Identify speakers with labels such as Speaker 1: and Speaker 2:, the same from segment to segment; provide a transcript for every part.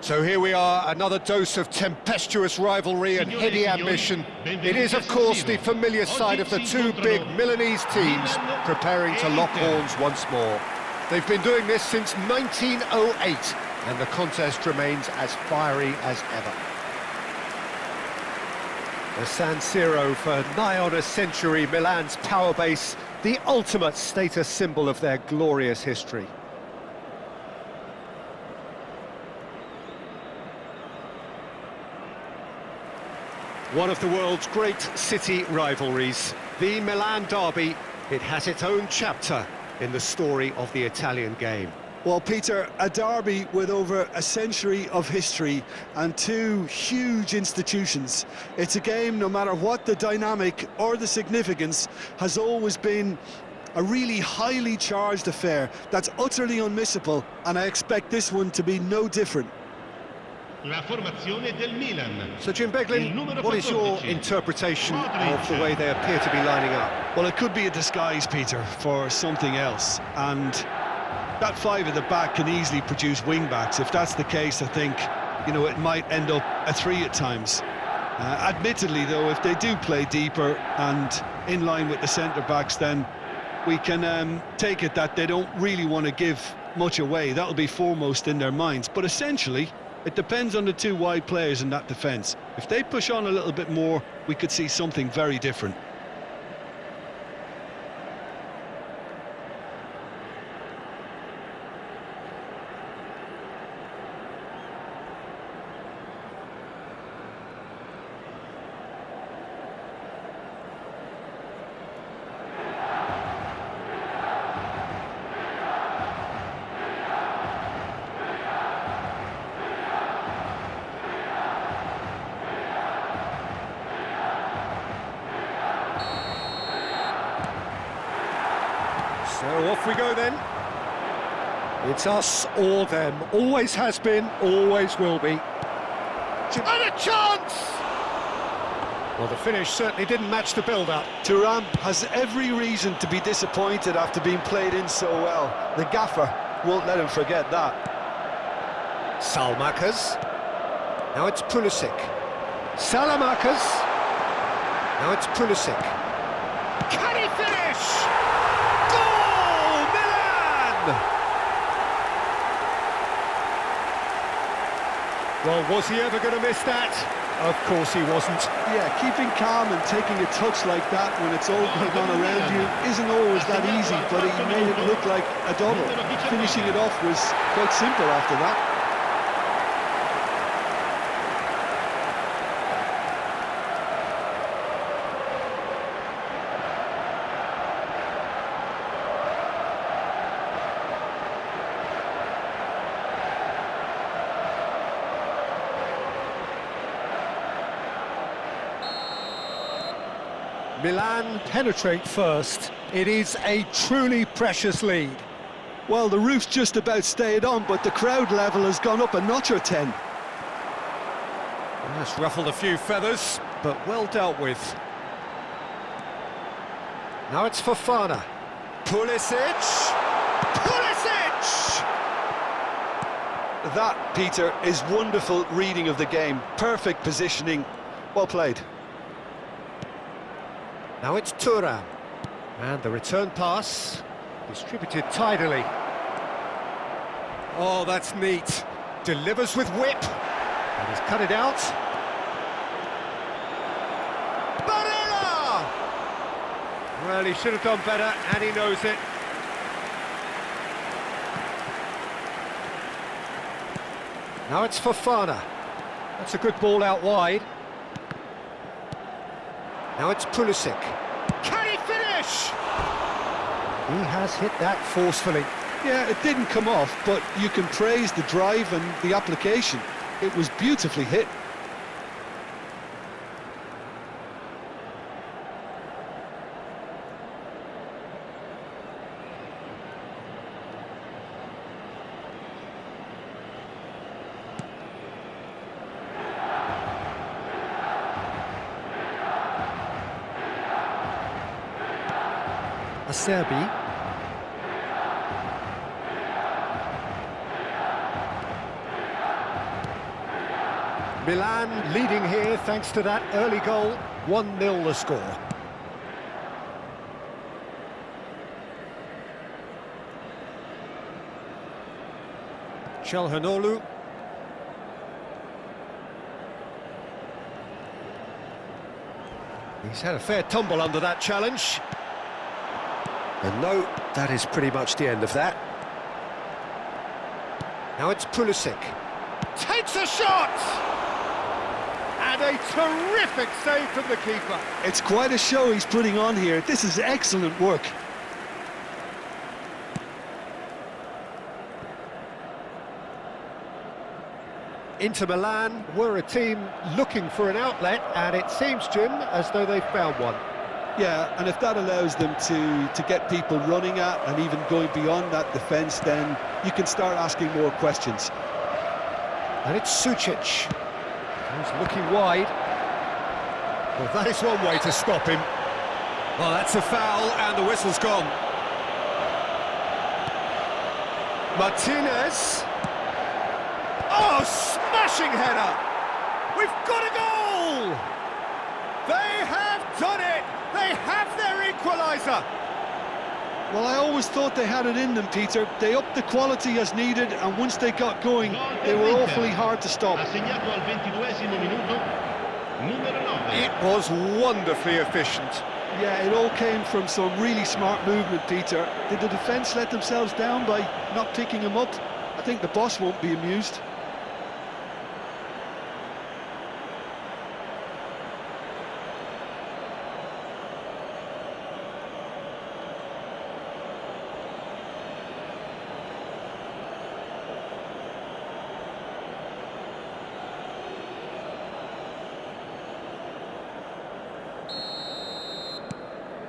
Speaker 1: So here we are, another dose of tempestuous rivalry and heady ambition. It is, of course, the familiar side of the two big Milanese teams preparing to lock horns once more. They've been doing this since 1908, and the contest remains as fiery as ever. The San Siro for nigh on a century, Milan's power base, the ultimate status symbol of their glorious history. One of the world's great city rivalries, the Milan derby, it has its own chapter in the story of the Italian game.
Speaker 2: Well, Peter, a derby with over a century of history and two huge institutions. It's a game, no matter what the dynamic or the significance, has always been a really highly charged affair that's utterly unmissable, and I expect this one to be no different.
Speaker 3: La formazione del Milan.
Speaker 1: So, Jim Beglin, what is your interpretation of the way they appear to be lining up?
Speaker 2: Well, it could be a disguise, Peter, for something else, and that five at the back can easily produce wing-backs. If that's the case, I think, it might end up a three at times. Admittedly, though, if they do play deeper and in line with the centre-backs, then we can take it that they don't really want to give much away. That'll be foremost in their minds. But essentially, it depends on the two wide players in that defence. If they push on a little bit more, we could see something very different.
Speaker 1: So off we go then. It's us or them. Always has been, always will be. And a chance! Well, the finish certainly didn't match the build-up.
Speaker 2: Thuram has every reason to be disappointed after being played in so well. The gaffer won't let him forget that.
Speaker 1: Salmakas. Now it's Pulisic. Salamakas. Now it's Pulisic. Can he finish? Well, was he ever going to miss that? Of course he wasn't.
Speaker 2: Yeah, keeping calm and taking a touch like that when it's all going on around you isn't always that easy, but he made it look like a double. Finishing it off was quite simple after that.
Speaker 1: Milan penetrate first. It is a truly precious lead.
Speaker 2: Well, the roof's just about stayed on, but the crowd level has gone up a notch or 10.
Speaker 1: That's ruffled a few feathers, but well dealt with. Now it's Fofana. Pulisic! Pulisic!
Speaker 2: That, Peter, is wonderful reading of the game. Perfect positioning. Well played.
Speaker 1: Now it's Thuram. And the return pass, distributed tidily. Oh, that's neat. Delivers with whip. And he's cut it out. Barella! Well, he should have done better, and he knows it. Now it's Fofana. That's a good ball out wide. Now it's Pulisic. Can he finish? He has hit that forcefully.
Speaker 2: Yeah, it didn't come off, but you can praise the drive and the application. It was beautifully hit.
Speaker 1: Acerbi. Milan leading here thanks to that early goal. 1-0 the score. Çalhanoğlu. He's had a fair tumble under that challenge. And no, that is pretty much the end of that. Now it's Pulisic. Takes a shot! And a terrific save from the keeper.
Speaker 2: It's quite a show he's putting on here. This is excellent work.
Speaker 1: Inter Milan were a team looking for an outlet, and it seems, Jim, as though they've found one.
Speaker 2: Yeah, and if that allows them to get people running at and even going beyond that defence, then you can start asking more questions.
Speaker 1: And it's Sucic. He's looking wide. Well, that is one way to stop him. Well, that's a foul, and the whistle's gone. Martinez. Oh, smashing header! We've got a goal! They have done it! They have their equaliser!
Speaker 2: Well, I always thought they had it in them, Peter. They upped the quality as needed, and once they got going, they were awfully hard to stop.
Speaker 3: Assegnato al 22esimo minuto, numero 9.
Speaker 1: It was wonderfully efficient.
Speaker 2: Yeah, it all came from some really smart movement, Peter. Did the defence let themselves down by not picking him up? I think the boss won't be amused.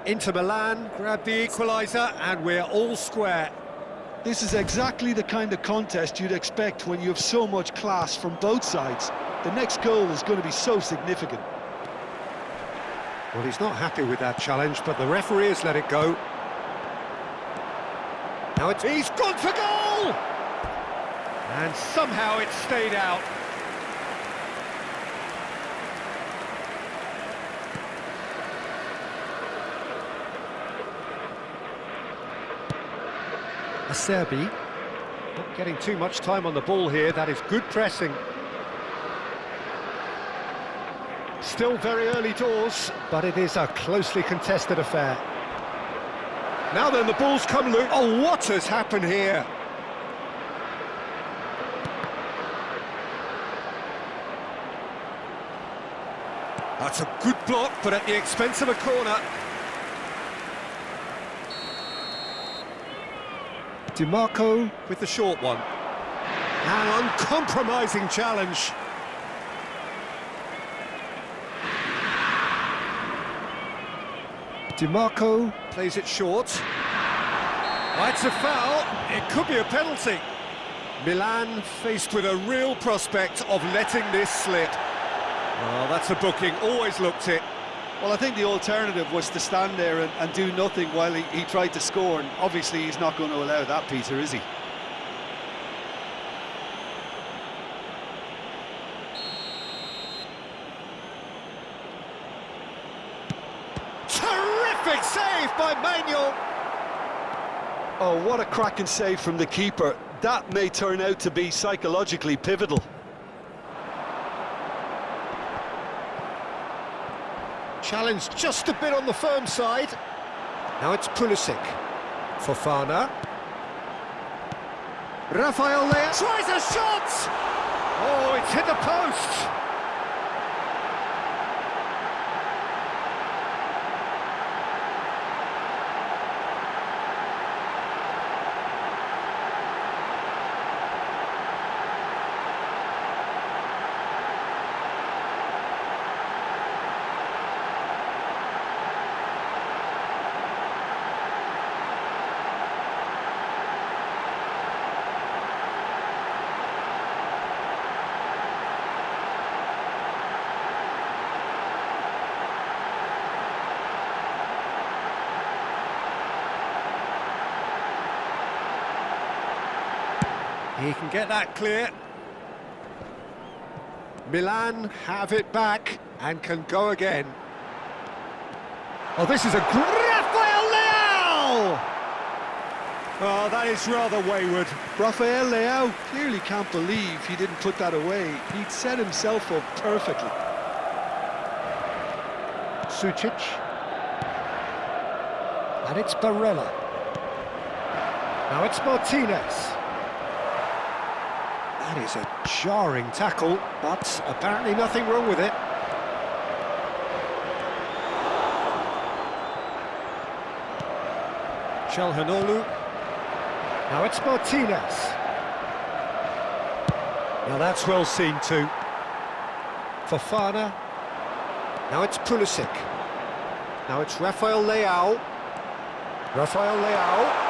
Speaker 1: Inter Milan grab the equaliser, and we're all square.
Speaker 2: This is exactly the kind of contest you'd expect when you have so much class from both sides. The next goal is going to be so significant.
Speaker 1: Well, he's not happy with that challenge, but the referee has let it go. Now he's gone for goal! And somehow it stayed out. Acerbi, not getting too much time on the ball here. That is good pressing. Still very early doors, but it is a closely contested affair. Now then, the ball's come loose. Oh, what has happened here? That's a good block, but at the expense of a corner. DiMarco with the short one. An uncompromising challenge. DiMarco plays it short. Oh, it's a foul. It could be a penalty. Milan faced with a real prospect of letting this slip. Oh, that's a booking. Always looked it.
Speaker 2: Well, I think the alternative was to stand there and do nothing while he tried to score, and obviously he's not going to allow that, Peter, is he?
Speaker 1: Terrific save by Manuel.
Speaker 2: Oh, what a cracking save from the keeper. That may turn out to be psychologically pivotal.
Speaker 1: Challenge just a bit on the firm side. Now it's Pulisic. Fofana. Rafael Leao tries a shot! Oh, it's hit the post! He can get that clear. Milan have it back and can go again. Oh, this is a Rafael Leao! Oh, that is rather wayward.
Speaker 2: Rafael Leao clearly can't believe he didn't put that away. He'd set himself up perfectly.
Speaker 1: Sucic. And it's Barella. Now it's Martinez. That is a jarring tackle, but apparently nothing wrong with it. Çalhanoğlu. Now it's Martinez. Now that's well seen too. Fofana. Now it's Pulisic. Now it's Rafael Leao. Rafael Leao.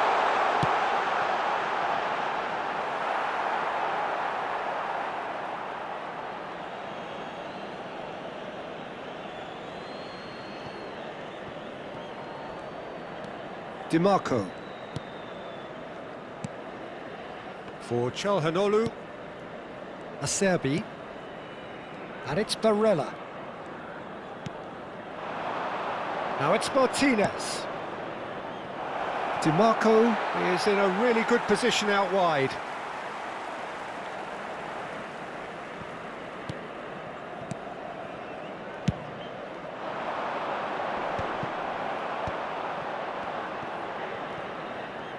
Speaker 1: DiMarco. For Çalhanoğlu. Acerbi. And it's Barella. Now it's Martinez. DiMarco is in a really good position out wide.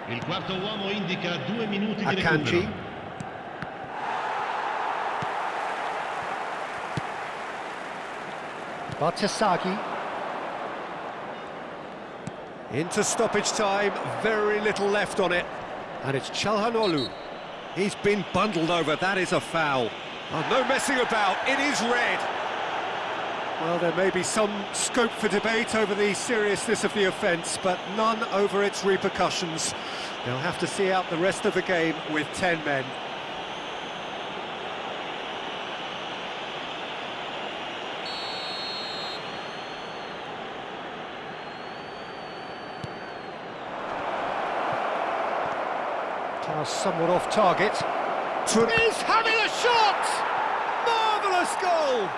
Speaker 3: Il quarto uomo indica 2 minuti di
Speaker 1: Akanji.
Speaker 3: recupero.
Speaker 1: Bartesaghi. Into stoppage time, very little left on it. And it's Çalhanoğlu. He's been bundled over, that is a foul. Oh, no messing about, it is red. Well, there may be some scope for debate over the seriousness of the offence, but none over its repercussions. They'll have to see out the rest of the game with 10 men. Pass somewhat off target. He's having a shot! Marvellous goal!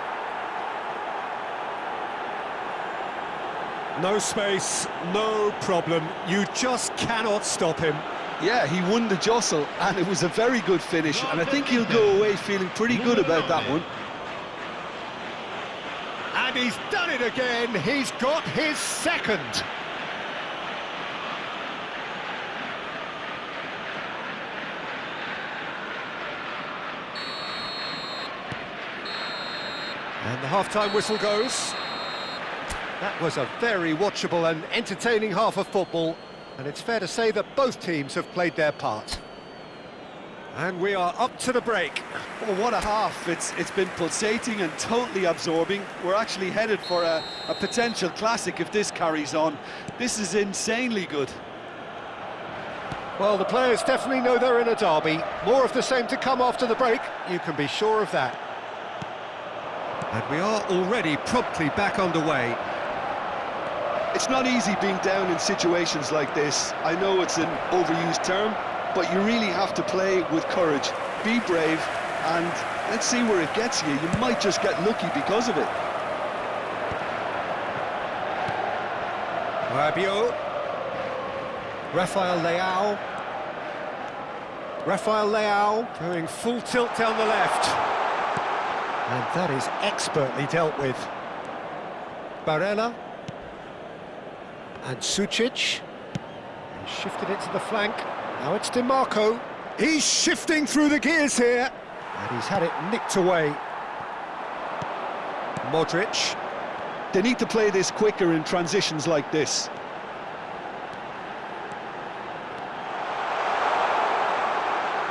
Speaker 1: No space, no problem. You just cannot stop him.
Speaker 2: Yeah, he won the jostle, and it was a very good finish, and I think he'll go away feeling pretty good about that one.
Speaker 1: And he's done it again. He's got his second. And the half-time whistle goes. That was a very watchable and entertaining half of football, and it's fair to say that both teams have played their part. And we are up to the break.
Speaker 2: Oh, what a half. It's been pulsating and totally absorbing. We're actually headed for a potential classic if this carries on. This is insanely good.
Speaker 1: Well, the players definitely know they're in a derby. More of the same to come after the break, you can be sure of that. And we are already promptly back underway.
Speaker 2: It's not easy being down in situations like this. I know it's an overused term, but you really have to play with courage. Be brave, and let's see where it gets you. You might just get lucky because of it.
Speaker 1: Rabiot. Rafael Leao. Rafael Leao going full tilt down the left. And that is expertly dealt with. Barella. And Sucic. And shifted it to the flank. Now it's DiMarco. He's shifting through the gears here. And he's had it nicked away. Modric.
Speaker 2: They need to play this quicker in transitions like this.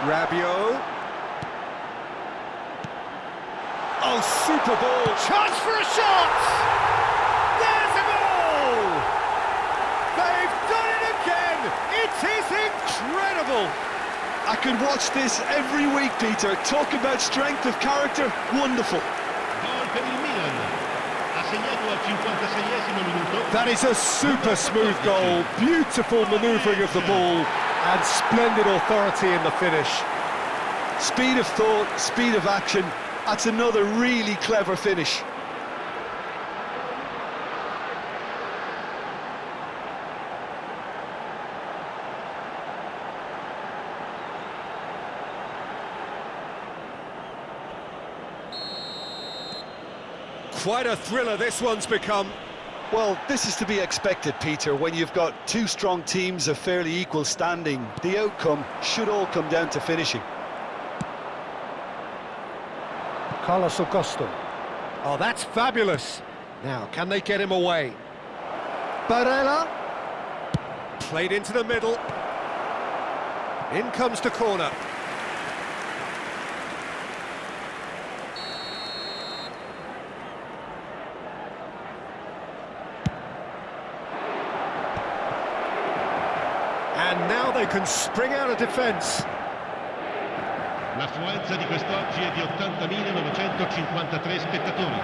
Speaker 1: Rabiot. Oh, super ball. Chance for a shot! There's a goal! They've done it again! It is incredible!
Speaker 2: I could watch this every week, Peter. Talk about strength of character. Wonderful.
Speaker 3: Gol per il Milan. Ha segnato al 56esimo minuto.
Speaker 1: That is a super smooth goal. Beautiful manoeuvring of the ball and splendid authority in the finish.
Speaker 2: Speed of thought, speed of action. That's another really clever finish.
Speaker 1: Quite a thriller this one's become.
Speaker 2: Well, this is to be expected, Peter, when you've got two strong teams of fairly equal standing. The outcome should all come down to finishing.
Speaker 1: Carlos Augusto. Oh, that's fabulous. Now, can they get him away? Barella. Played into the middle. In comes the corner. And now they can spring out of defence.
Speaker 3: L'affluenza di quest'oggi è di 80.953 spettatori.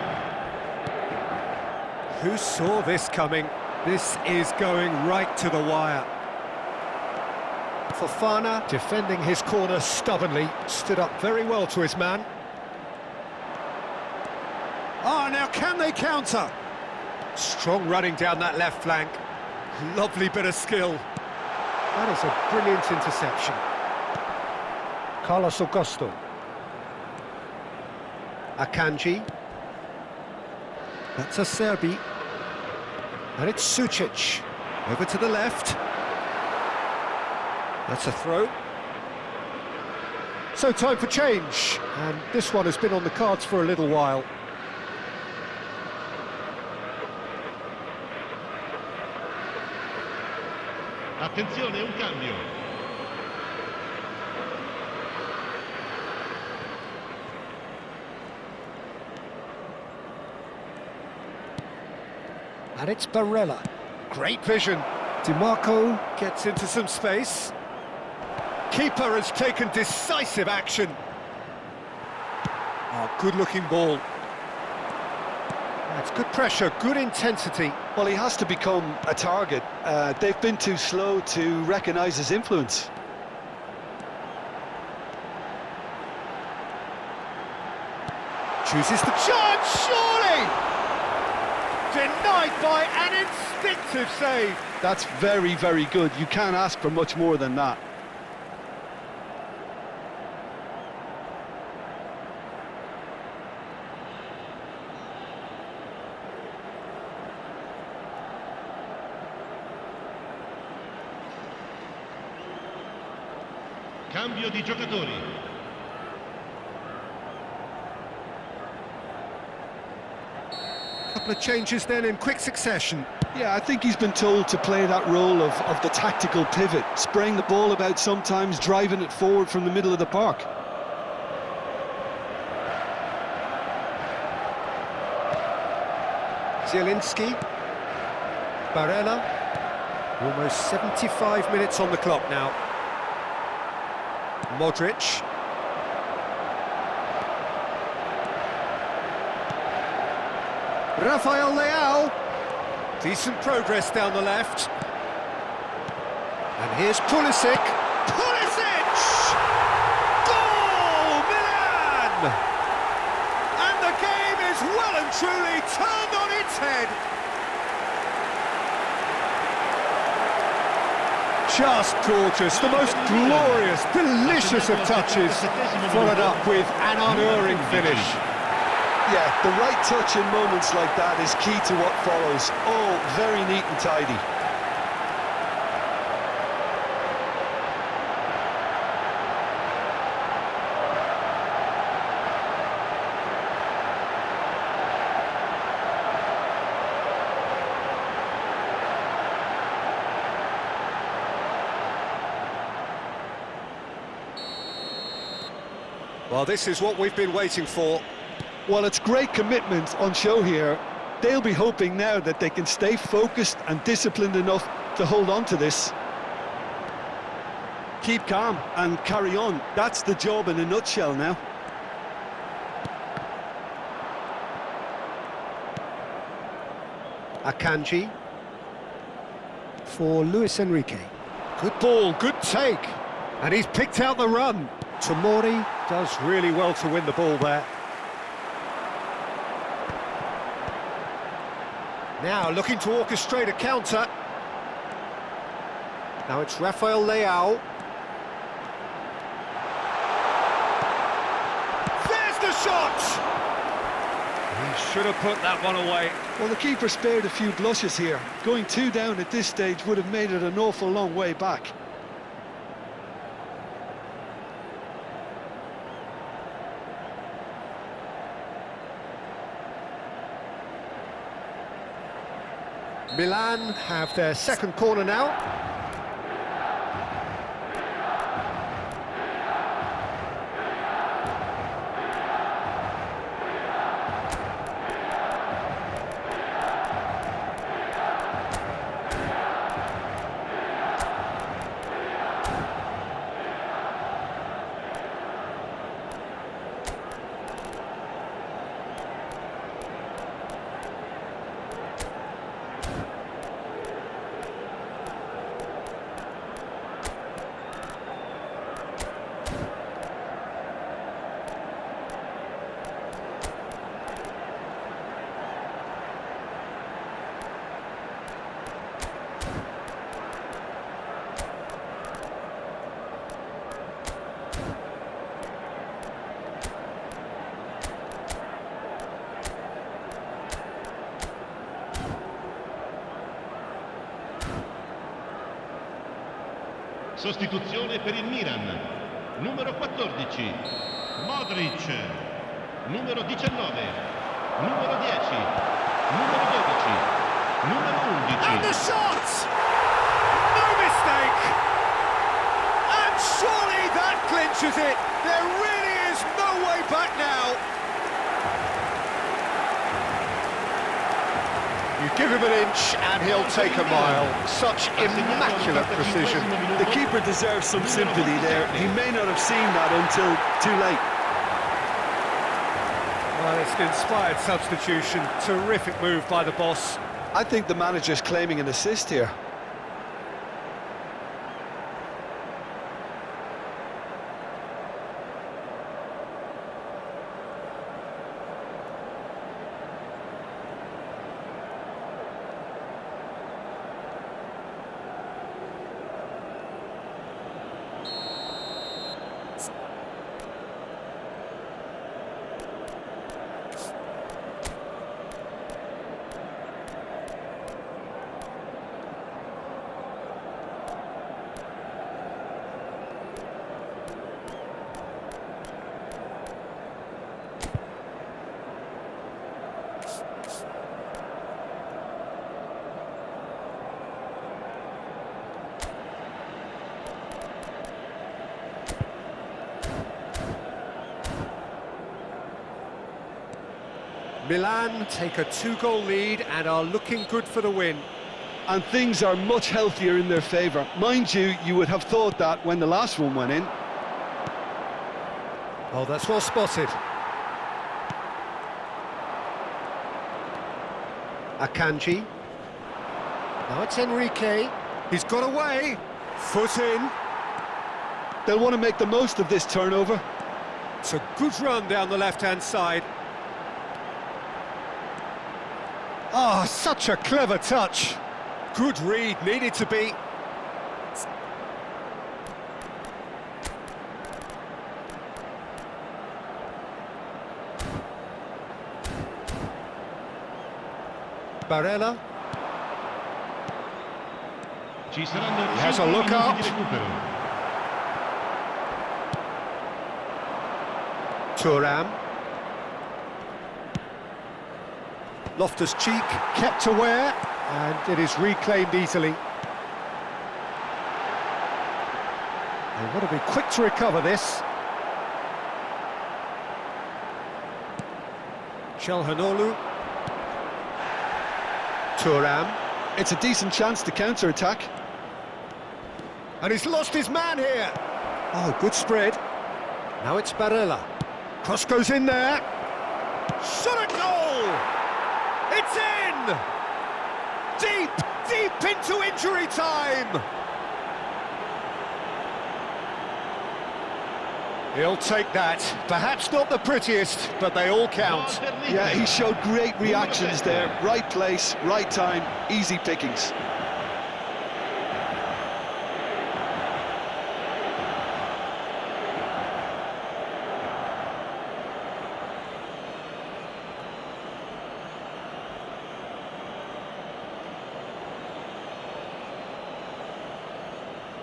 Speaker 1: Who saw this coming? This is going right to the wire. Fofana, defending his corner stubbornly, stood up very well to his man. Oh, now can they counter? Strong running down that left flank. Lovely bit of skill. That is a brilliant interception. Carlos Augusto. Akanji. That's a Serbi. And it's Sucic. Over to the left. That's a throw. So time for change. And this one has been on the cards for a little while.
Speaker 3: Attenzione, un cambio.
Speaker 1: And it's Barella. Great vision. DiMarco gets into some space. Keeper has taken decisive action. Oh, good-looking ball. That's good pressure, good intensity.
Speaker 2: Well, he has to become a target. They've been too slow to recognise his influence.
Speaker 1: Chooses the chance, surely! Denied by an instinctive save.
Speaker 2: That's very, very good. You can't ask for much more than that.
Speaker 3: Cambio di giocatori.
Speaker 1: Couple of changes then in quick succession.
Speaker 2: Yeah, I think he's been told to play that role of the tactical pivot, spraying the ball about sometimes, driving it forward from the middle of the park.
Speaker 1: Zielinski. Barella. Almost 75 minutes on the clock now. Modric. Rafael Leao. Decent progress down the left. And here's Pulisic. Pulisic! Goal! Milan! And the game is well and truly turned on its head. Just gorgeous, the most glorious, delicious of touches, followed up with an unerring finish.
Speaker 2: Yeah, the right touch in moments like that is key to what follows. Oh, very neat and tidy.
Speaker 1: Well, this is what we've been waiting for.
Speaker 2: Well, it's great commitment on show here. They'll be hoping now that they can stay focused and disciplined enough to hold on to this. Keep calm and carry on. That's the job in a nutshell now.
Speaker 1: Akanji for Luis Enrique. Good ball, good take. And he's picked out the run. Tomori does really well to win the ball there. Now looking to orchestrate a counter. Now it's Rafael Leao. There's the shot! He should have put that one away.
Speaker 2: Well, the keeper spared a few blushes here. Going 2 down at this stage would have made it an awful long way back.
Speaker 1: Milan have their second corner now.
Speaker 3: Sostituzione per il Milan. Numero 14, Modric. Numero 19, numero 10, numero 12, numero 11.
Speaker 1: And the shot! No mistake! And surely that clinches it. There really is no way back now. You give him an inch and he'll take a mile. Such immaculate precision.
Speaker 2: The keeper deserves some sympathy there. He may not have seen that until too late.
Speaker 1: Well, it's an inspired substitution. Terrific move by the boss.
Speaker 2: I think the manager's claiming an assist here.
Speaker 1: Milan take a 2-goal lead and are looking good for the win.
Speaker 2: And things are much healthier in their favour. Mind you, you would have thought that when the last one went in.
Speaker 1: Oh, that's well spotted. Akanji. Now it's Enrique. He's got away. Foot in.
Speaker 2: They'll want to make the most of this turnover.
Speaker 1: It's a good run down the left-hand side. Oh, such a clever touch. Good read, needed to be. Barella.
Speaker 3: Ci saranno
Speaker 1: He has a
Speaker 3: 5
Speaker 1: look
Speaker 3: minuti
Speaker 1: up.
Speaker 3: di recupero.
Speaker 1: Thuram. Loftus-Cheek kept aware, and it is reclaimed easily. They want to be quick to recover this. Çalhanoğlu. Thuram.
Speaker 2: It's a decent chance to counter-attack.
Speaker 1: And he's lost his man here. Oh, good spread. Now it's Barella. Cross goes in there. Shot at goal! It's in! Deep, deep into injury time! He'll take that. Perhaps not the prettiest, but they all count.
Speaker 2: Yeah, he showed great reactions there. Right place, right time, easy pickings.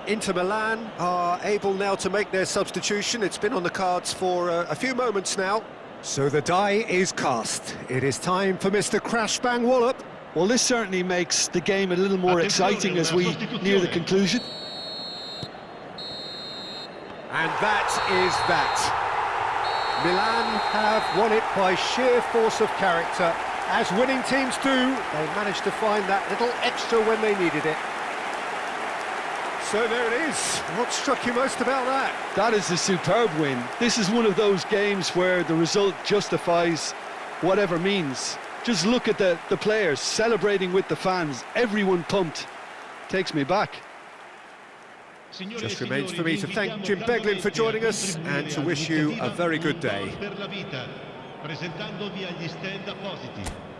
Speaker 1: Inter Milan are able now to make their substitution. It's been on the cards for a few moments now. So the die is cast. It is time for Mr. Crash Bang Wallop.
Speaker 2: Well, this certainly makes the game a little more exciting as we near the conclusion.
Speaker 1: And that is that. Milan have won it by sheer force of character. As winning teams do, they managed to find that little extra when they needed it. So there it is. What struck you most about that?
Speaker 2: That is a superb win. This is one of those games where the result justifies whatever means. Just look at the players celebrating with the fans. Everyone pumped. Takes me back.
Speaker 1: Just remains for me to thank Jim Beglin for joining us and to wish you a very good day.
Speaker 3: Presentandovi agli stand appositi.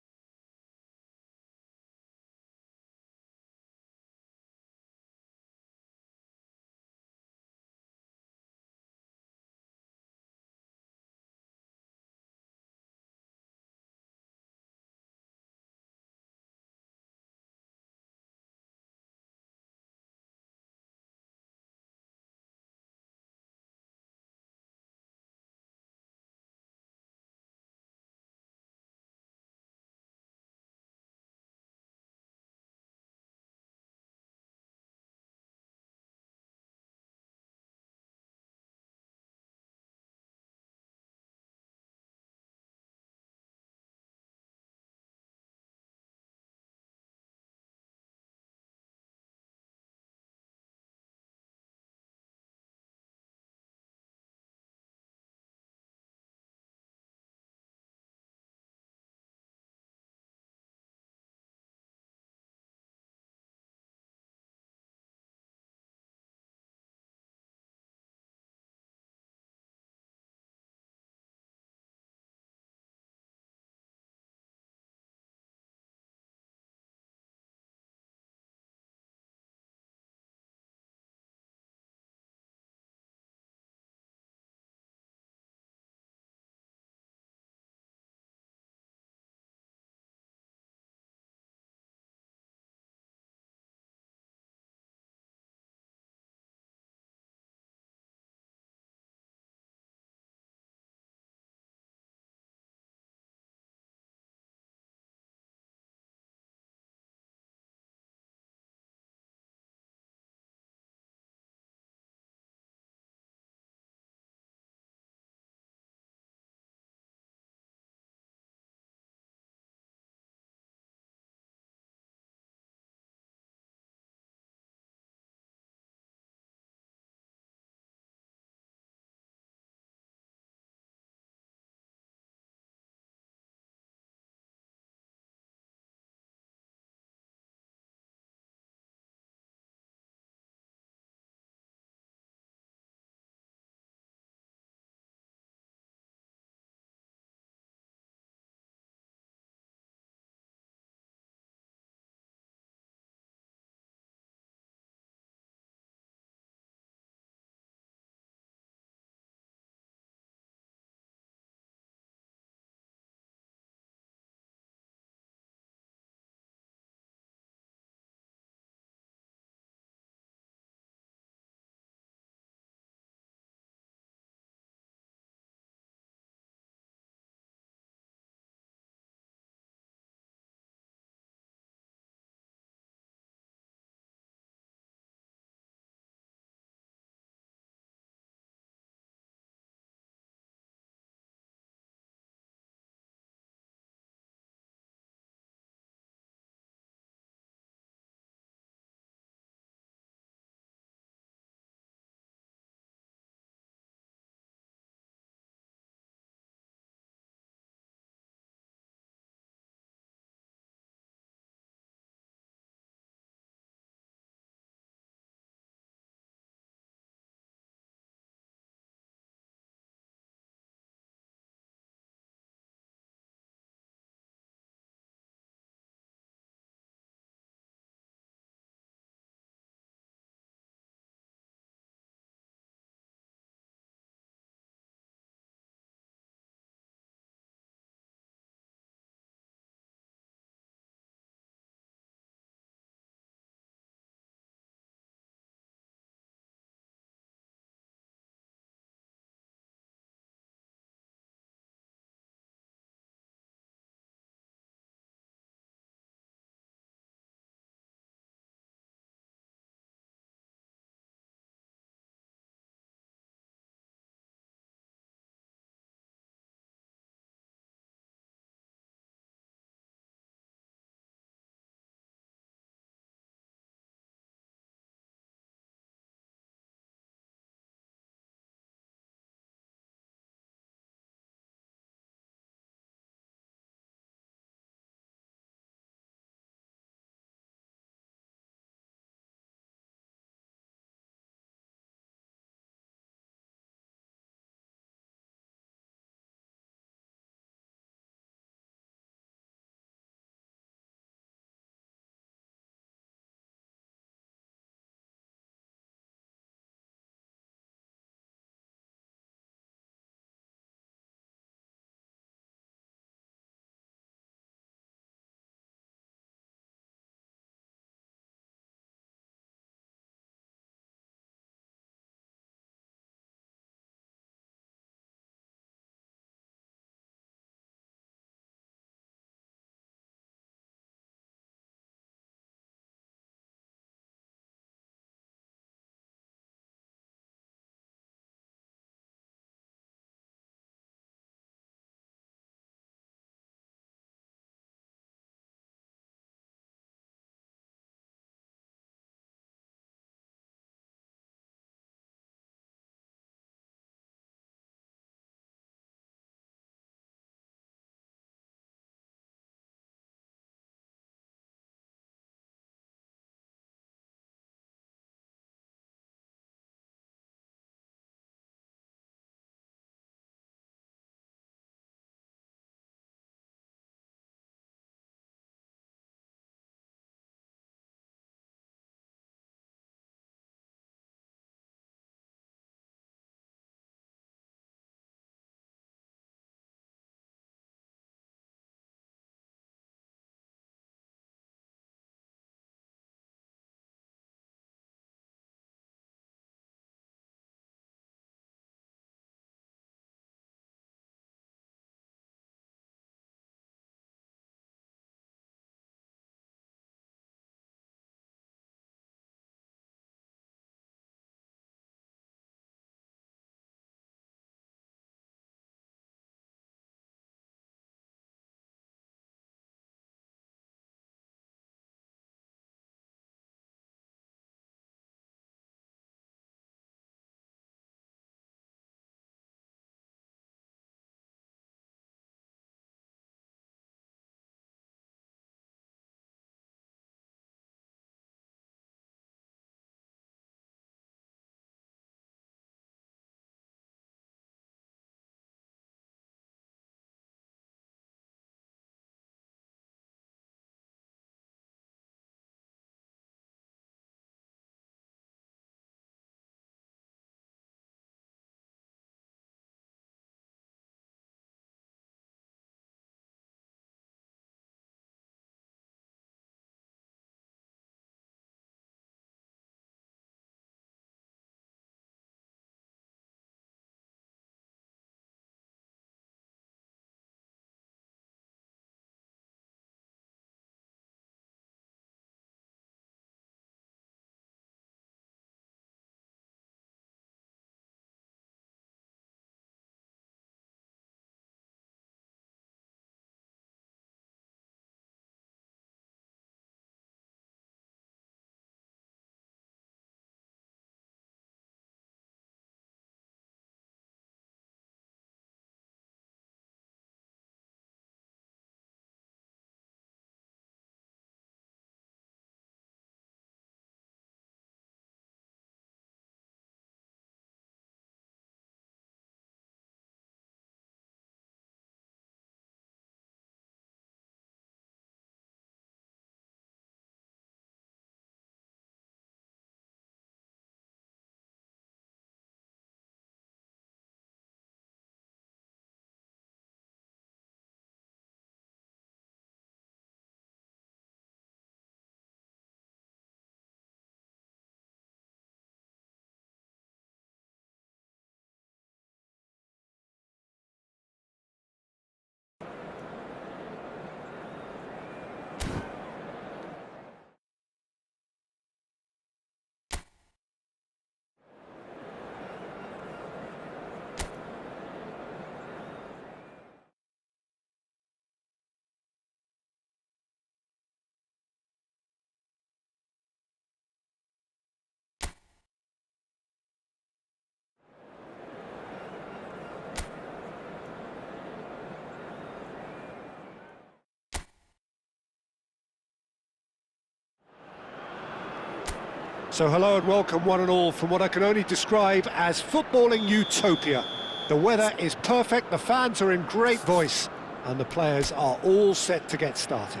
Speaker 1: So hello and welcome one and all from what I can only describe as footballing utopia. The weather is perfect, the fans are in great voice, and the players are all set to get started.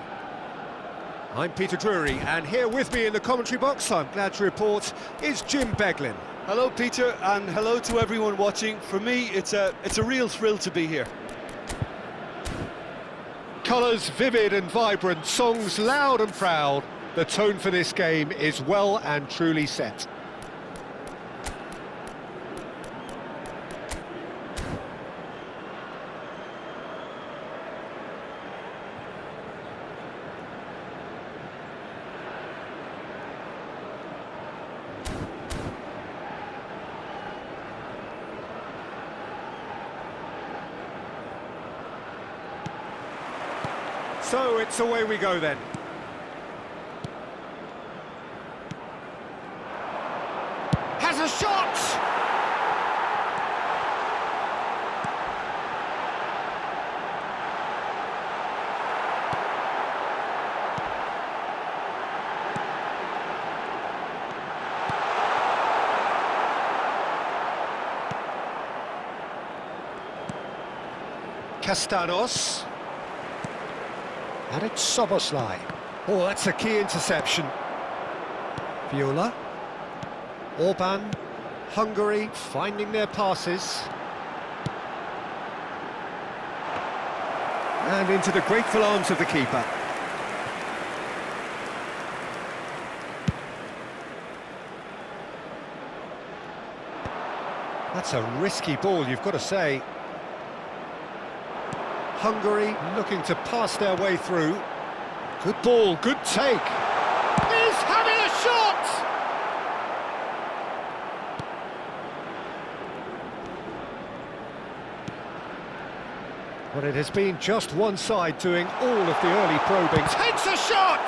Speaker 1: I'm Peter Drury, and here with me in the commentary box, I'm glad to report, is Jim Beglin.
Speaker 2: Hello, Peter, and hello to everyone watching. For me, it's a real thrill to be here.
Speaker 1: Colours vivid and vibrant, songs loud and proud. The tone for this game is well and truly set. So it's away we go then. Has a shot! Castanos. And it's Soboslai. Oh, that's a key interception. Viola. Orban. Hungary finding their passes. And into the grateful arms of the keeper. That's a risky ball, you've got to say. Hungary looking to pass their way through. Good ball, good take. He's having a shot! But it has been just one side doing all of the early probing. Takes a shot!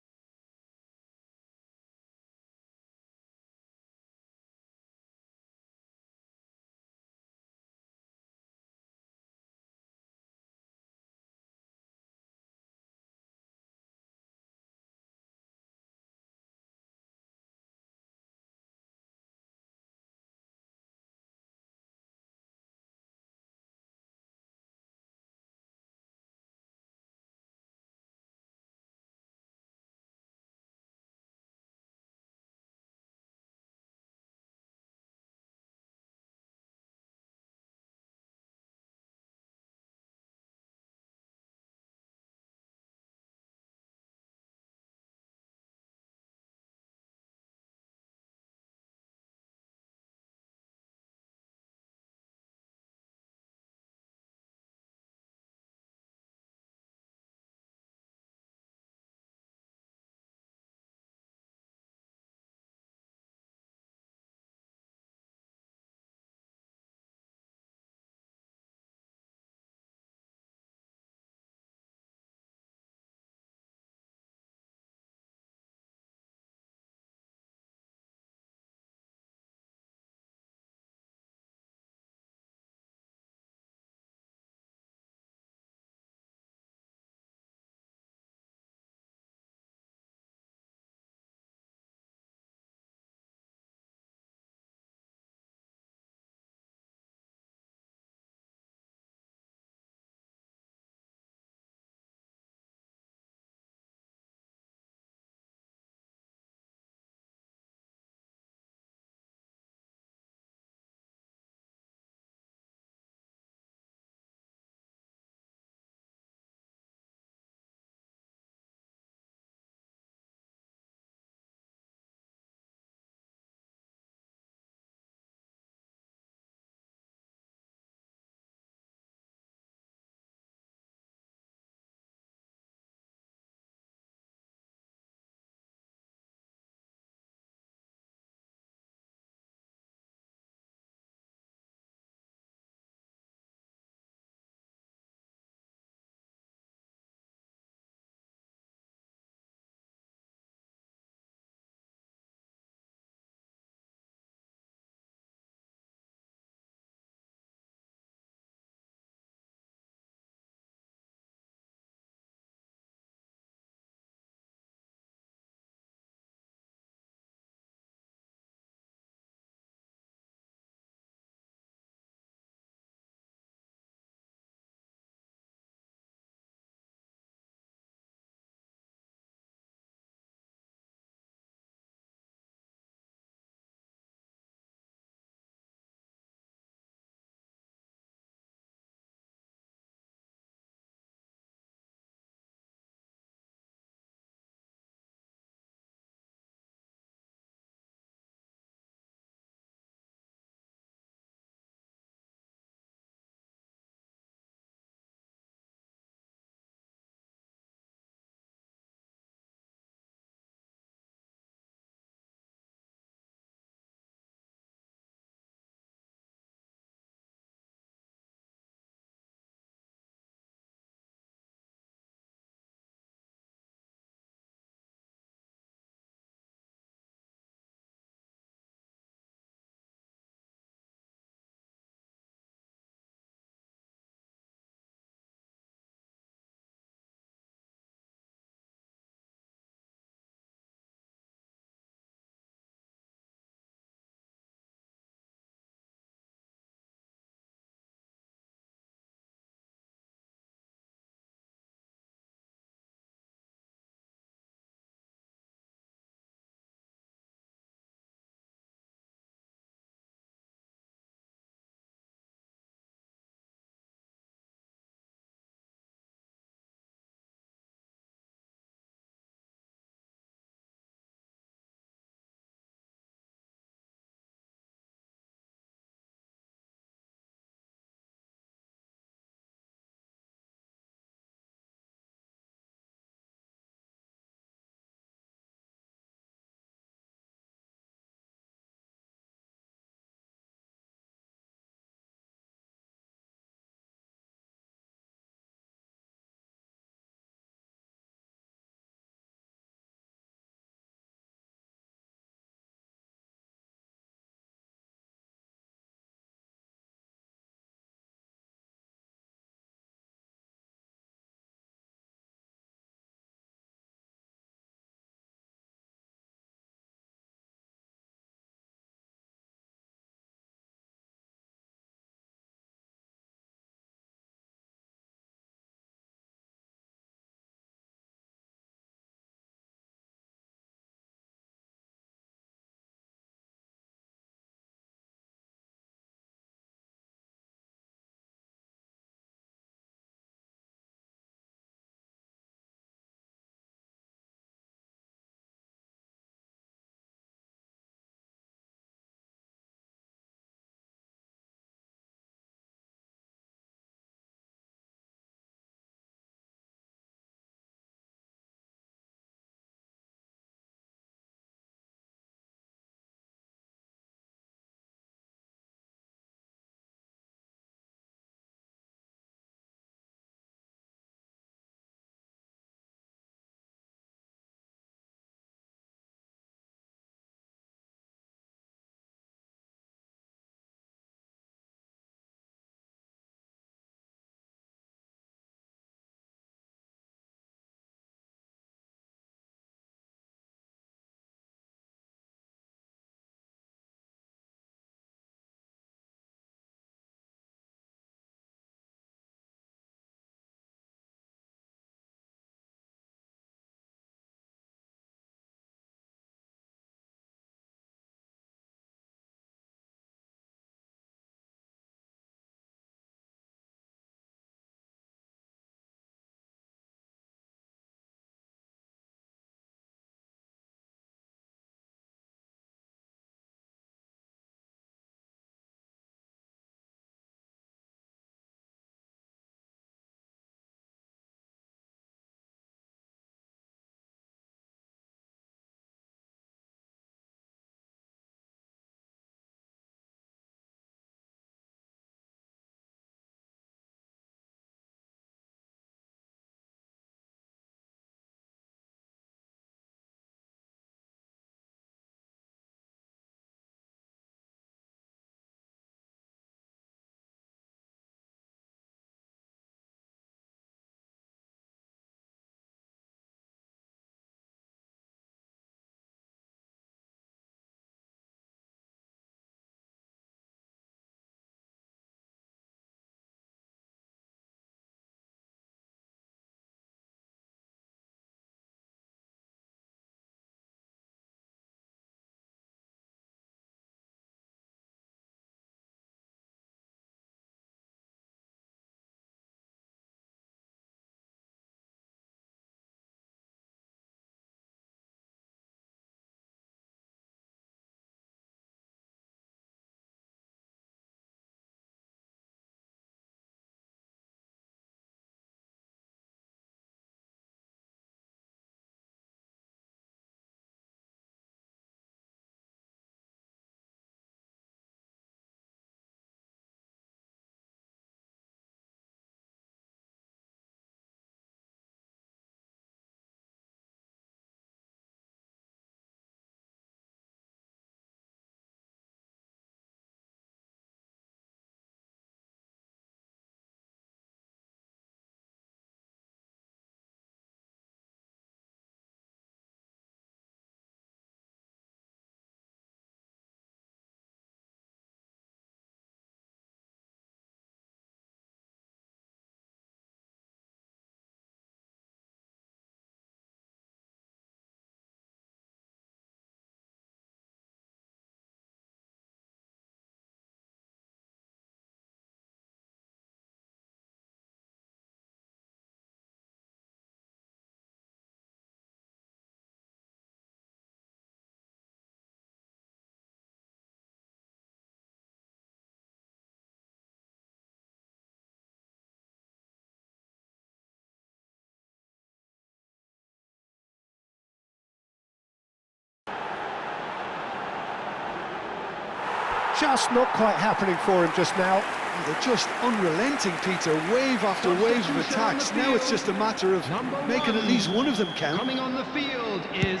Speaker 1: Just not quite happening for him just now.
Speaker 2: They're just unrelenting, Peter, wave after wave of attacks. Now it's just a matter of making at least one of them count.
Speaker 4: Coming on the field is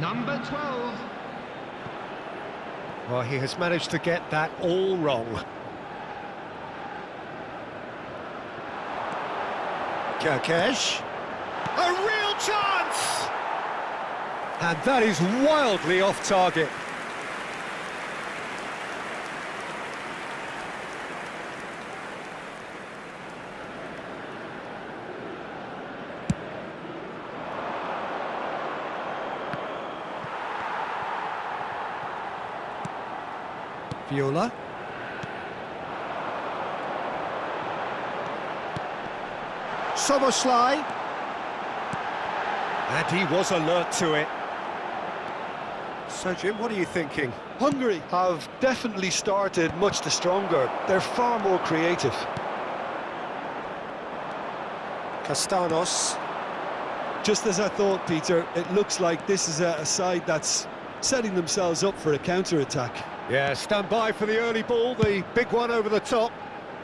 Speaker 4: number 12.
Speaker 1: Well, he has managed to get that all wrong. Kirkesh. A real chance! And that is wildly off target. Viola. Soboslai. And he was alert to it. So, Jim, what are you thinking?
Speaker 2: Hungary have definitely started much the stronger. They're far more creative.
Speaker 1: Castanos.
Speaker 2: Just as I thought, Peter, it looks like this is a side that's setting themselves up for a counter-attack.
Speaker 1: Yeah, stand by for the early ball, the big one over the top.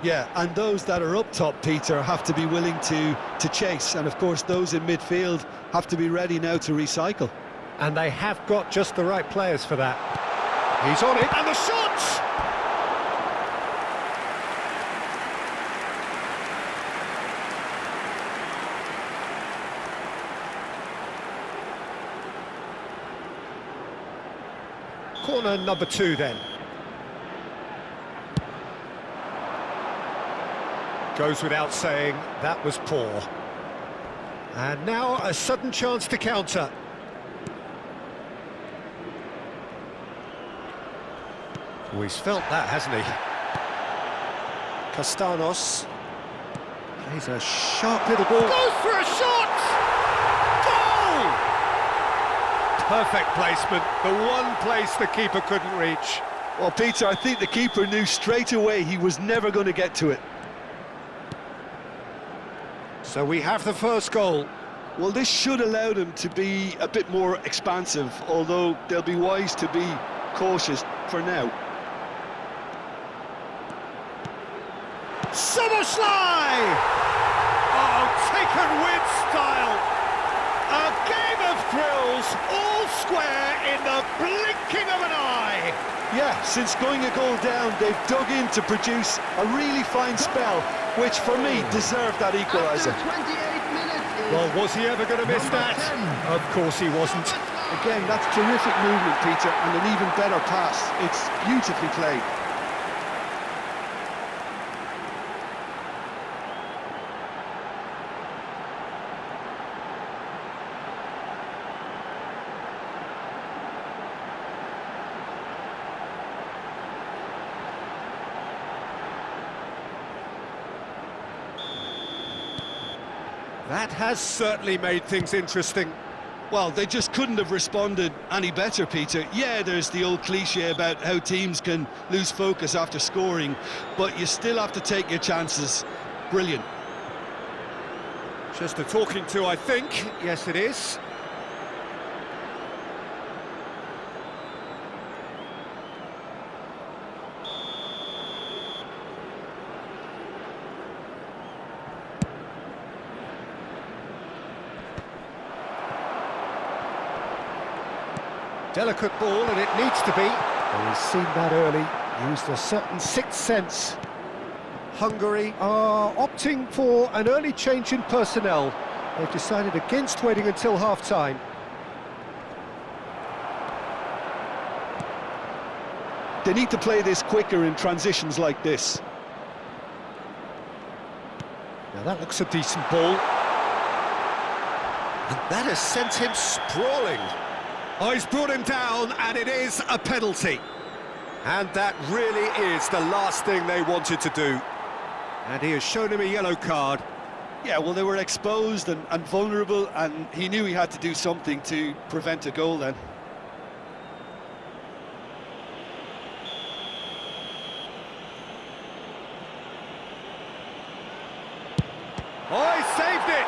Speaker 2: Yeah, and those that are up top, Peter, have to be willing to chase. And, of course, those in midfield have to be ready now to recycle.
Speaker 1: And they have got just the right players for that. He's on it, and the shot! Corner number 2 then. Goes without saying, that was poor. And now a sudden chance to counter. Oh, he's felt that, hasn't he? Castanos. Plays a sharp little ball. Goes for a shot! Goal! Perfect placement, the one place the keeper couldn't reach.
Speaker 2: Well, Peter, I think the keeper knew straight away he was never going to get to it.
Speaker 1: So we have the first goal.
Speaker 2: Well, this should allow them to be a bit more expansive, although they'll be wise to be cautious for now.
Speaker 1: Soboslai! Oh, taken with style. A game of thrills, all square in the blinking of an eye.
Speaker 2: Yeah, since going a goal down, they've dug in to produce a really fine spell, which for me deserved that equaliser.
Speaker 1: Well, was he ever going to miss that?
Speaker 4: 10.
Speaker 1: Of course he wasn't.
Speaker 2: Again, that's terrific movement, Peter, and an even better pass. It's beautifully played.
Speaker 1: That has certainly made things interesting.
Speaker 2: Well, they just couldn't have responded any better, Peter. Yeah, there's the old cliche about how teams can lose focus after scoring, but you still have to take your chances. Brilliant.
Speaker 1: Just a talking to, I think. Yes, it is. Delicate ball, and it needs to be. And he's seen that early, used a certain sixth sense. Hungary are opting for an early change in personnel. They've decided against waiting until half-time.
Speaker 2: They need to play this quicker in transitions like this.
Speaker 1: Now that looks a decent ball. And that has sent him sprawling. Oh, he's brought him down, and it is a penalty. And that really is the last thing they wanted to do. And he has shown him a yellow card.
Speaker 2: Yeah, well, they were exposed and vulnerable, and he knew he had to do something to prevent a goal then.
Speaker 1: Oh, he saved it!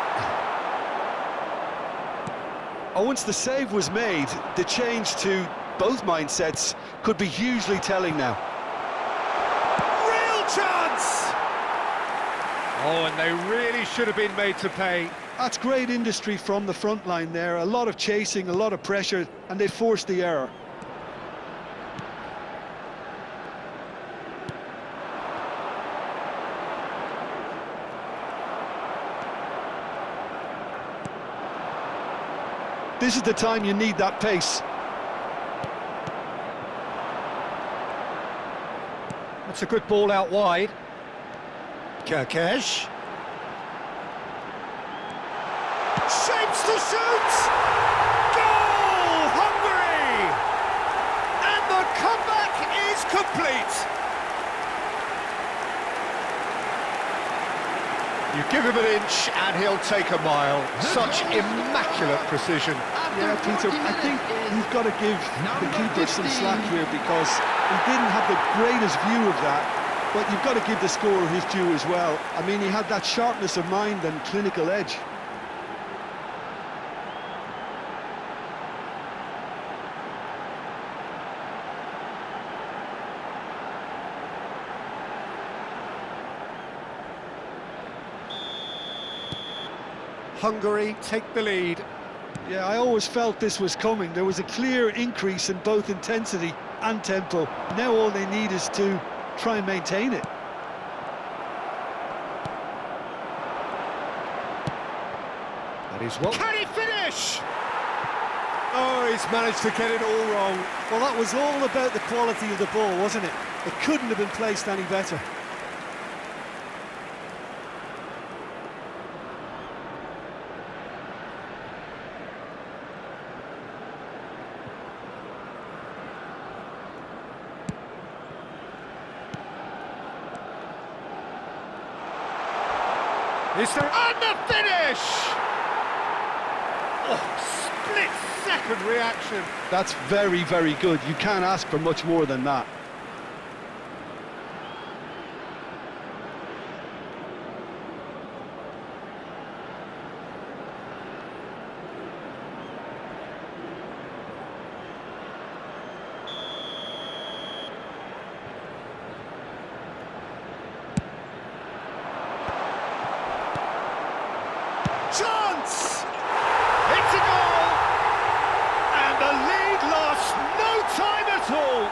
Speaker 2: Oh, once the save was made, the change to both mindsets could be hugely telling now.
Speaker 1: Oh, and they really should have been made to pay.
Speaker 2: That's great industry from the front line there. A lot of chasing, a lot of pressure, and they forced the error. This is the time you need that pace.
Speaker 1: That's a good ball out wide. Kirkesh. Shapes to shoot! Goal! Hungary! And the comeback is complete! You give him an inch and he'll take a mile. Such immaculate precision.
Speaker 2: Yeah, Peter, I think you've got to give the keeper some slack here because he didn't have the greatest view of that, but you've got to give the scorer his due as well. I mean, he had that sharpness of mind and clinical edge.
Speaker 1: Hungary take the lead.
Speaker 2: Yeah, I always felt this was coming. There was a clear increase in both intensity and tempo. Now all they need is to try and maintain it.
Speaker 1: That is what... Can he finish? Oh, he's managed to get it all wrong.
Speaker 2: Well, that was all about the quality of the ball, wasn't it? It couldn't have been placed any better.
Speaker 1: Is there... And the finish! Oh, split-second reaction.
Speaker 2: That's very, very good. You can't ask for much more than that.
Speaker 1: Chance! It's a goal! And the lead lost no time at all!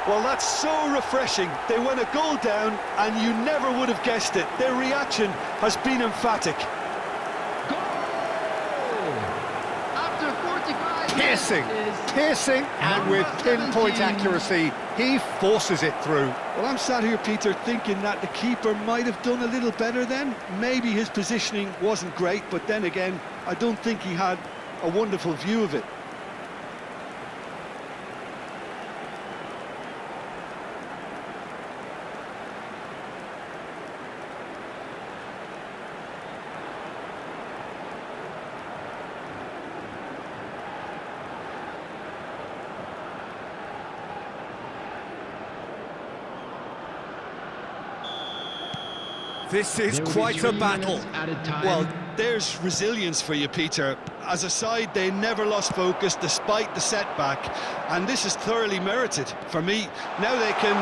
Speaker 2: Well, that's so refreshing. They went a goal down and you never would have guessed it. Their reaction has been emphatic.
Speaker 4: Goal! After 45
Speaker 1: Piercing,
Speaker 4: minutes
Speaker 1: piercing, and with pinpoint
Speaker 4: 17.
Speaker 1: accuracy, he forces it through.
Speaker 2: Well, I'm sat here, Peter, thinking that the keeper might have done a little better then. Maybe his positioning wasn't great, but then again, I don't think he had a wonderful view of it.
Speaker 1: This is
Speaker 4: There will be
Speaker 1: quite a
Speaker 4: 3
Speaker 1: battle.
Speaker 4: minutes added time.
Speaker 2: Well, there's resilience for you, Peter. As a side, they never lost focus despite the setback, and this is thoroughly merited for me. Now they can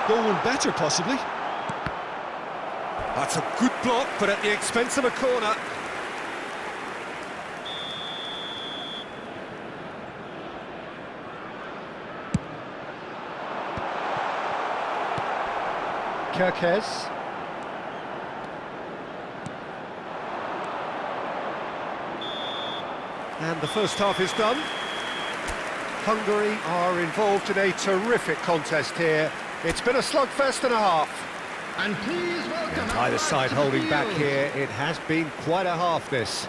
Speaker 2: go one better, possibly.
Speaker 1: That's a good block, but at the expense of a corner. Kirkesh. And the first half is done. Hungary are involved in a terrific contest here. It's been a slugfest and a half.
Speaker 4: And please welcome
Speaker 1: Neither side holding back here. It has been quite a half, this.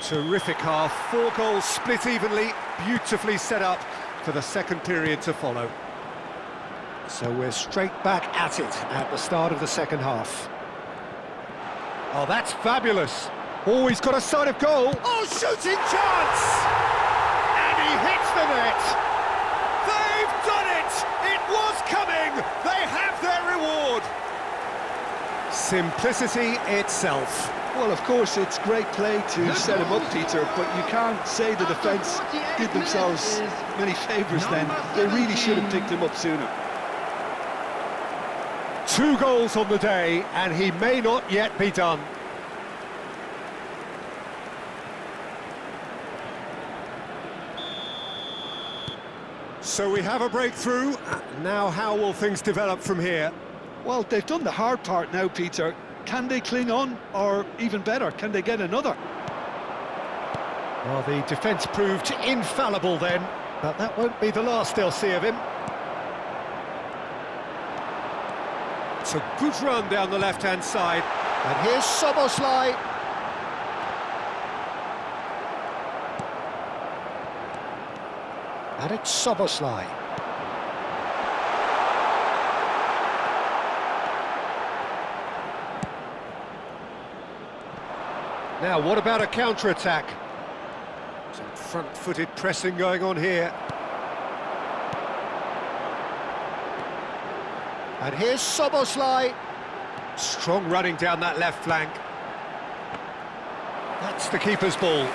Speaker 1: Terrific half. 4 goals split evenly. Beautifully set up for the second period to follow. So we're straight back at it at the start of the second half. Oh, that's fabulous. Oh, he's got a sight of goal. Oh, shooting chance! And he hits the net. They've done it! It was coming! They have their reward! Simplicity itself.
Speaker 2: Well, of course, it's great play to set him up, Peter, but you can't say the defence did themselves many favours then. They really should have picked him up sooner.
Speaker 1: 2 goals on the day, and he may not yet be done. So we have a breakthrough. Now how will things develop from here?
Speaker 2: Well, they've done the hard part now, Peter. Can they cling on, or even better, can they get another?
Speaker 1: Well, the defence proved infallible then, but that won't be the last they'll see of him. It's a good run down the left-hand side. And here's Soboslai. And it's Soboslai. Now, what about a counter-attack? Some front-footed pressing going on here. And here's Soboslai. Strong running down that left flank. That's the keeper's ball.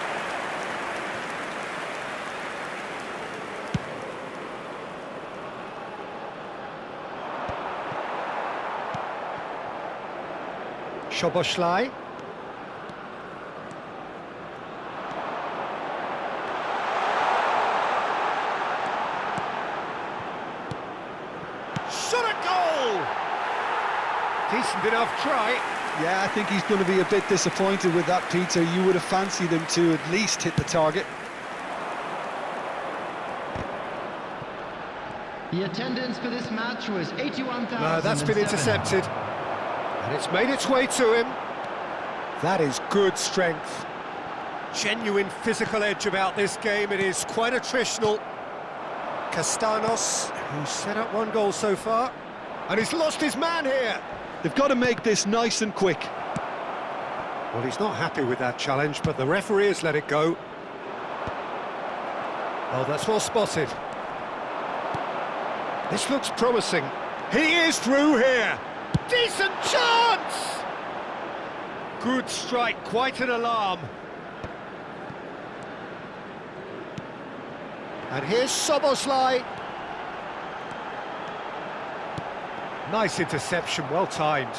Speaker 1: Soboslai. Shot at goal! Decent enough try.
Speaker 2: Yeah, I think he's going to be a bit disappointed with that, Peter. You would have fancied him to at least hit the target.
Speaker 4: The attendance for this match was 81,000.
Speaker 1: No, that's been intercepted. And it's made its way to him. That is good strength. Genuine physical edge about this game. It is quite attritional. Castanos, who's set up 1 goal so far. And he's lost his man here.
Speaker 2: They've got to make this nice and quick.
Speaker 1: Well, he's not happy with that challenge, but the referee has let it go. Oh, that's well spotted. This looks promising. He is through here. Decent chance! Good strike, quite an alarm. And here's Soboslai. Nice interception, well timed.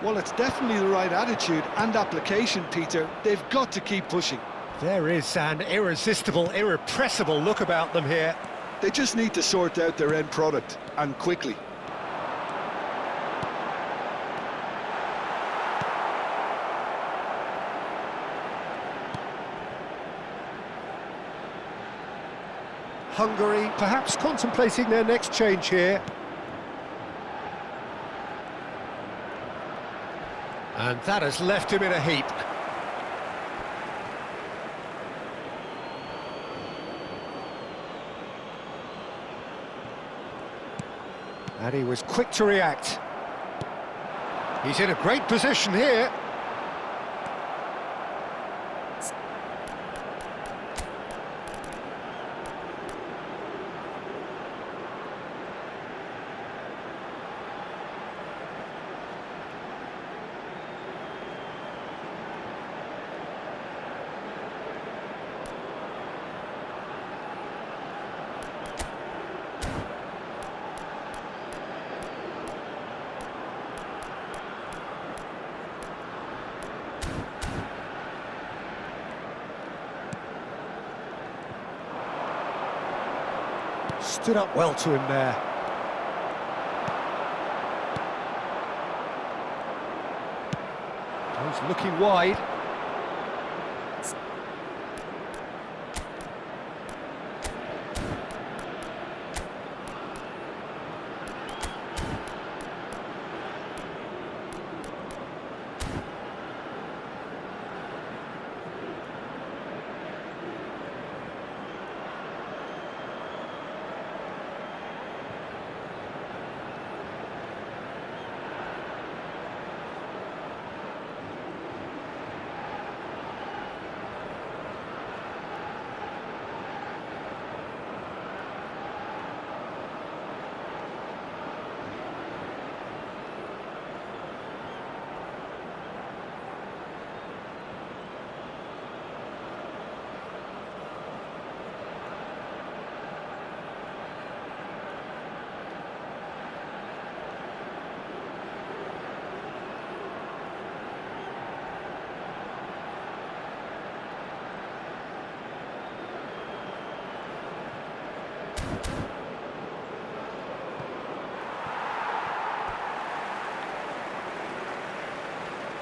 Speaker 2: Well, it's definitely the right attitude and application, Peter. They've got to keep pushing.
Speaker 1: There is an irresistible, irrepressible look about them here.
Speaker 2: They just need to sort out their end product, and quickly.
Speaker 1: Hungary perhaps contemplating their next change here. And that has left him in a heap. And he was quick to react. He's in a great position here. Stood up well to him there. He's looking wide.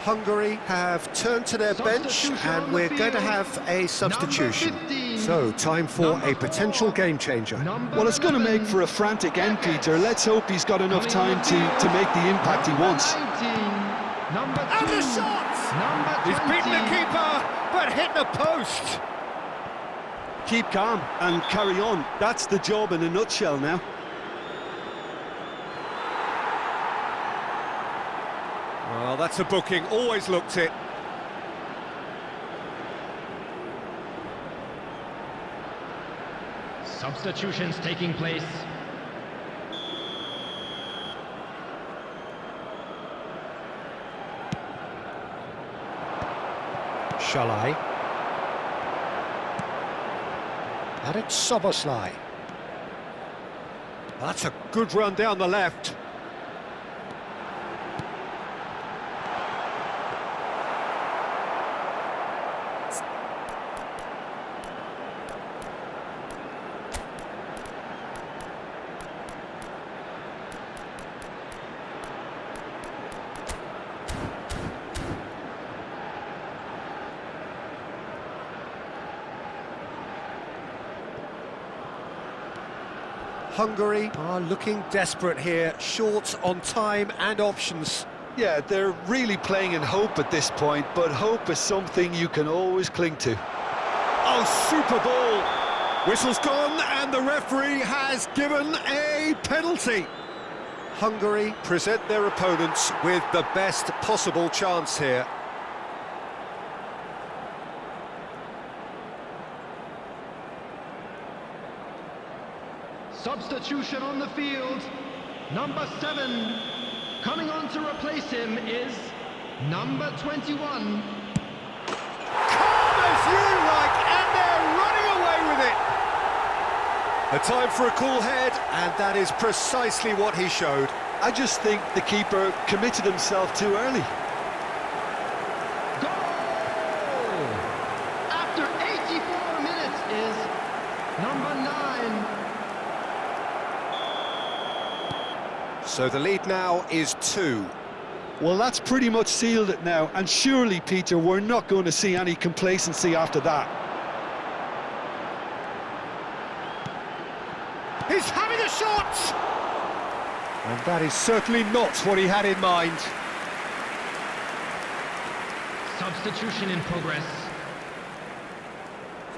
Speaker 1: Hungary have turned to their bench and we're going to have a substitution. So, time for a potential game changer.
Speaker 2: Well, it's going to make for a frantic end, Peter. Let's hope he's got enough time to make the impact he wants.
Speaker 1: And the shot! He's beaten the keeper, but hit the post.
Speaker 2: Keep calm and carry on. That's the job in a nutshell now.
Speaker 1: Well, that's a booking, always looked it.
Speaker 4: Substitutions taking place.
Speaker 1: Shalai. And it's Soboslai. That's a good run down the left. Hungary are looking desperate here, short on time and options.
Speaker 2: Yeah, they're really playing in hope at this point, but hope is something you can always cling to.
Speaker 1: Oh, super ball! Whistle's gone and the referee has given a penalty. Hungary present their opponents with the best possible chance here.
Speaker 4: Substitution on the field. Number 7. Coming on to replace him is number 21.
Speaker 1: Calm as you like, and they're running away with it. A time for a cool head, and that is precisely what he showed.
Speaker 2: I just think the keeper committed himself too early.
Speaker 4: Goal! After 84 minutes is number 9.
Speaker 1: So the lead now is 2.
Speaker 2: Well, that's pretty much sealed it now, and surely, Peter, we're not going to see any complacency after that.
Speaker 1: He's having a shot! And that is certainly not what he had in mind.
Speaker 4: Substitution in progress.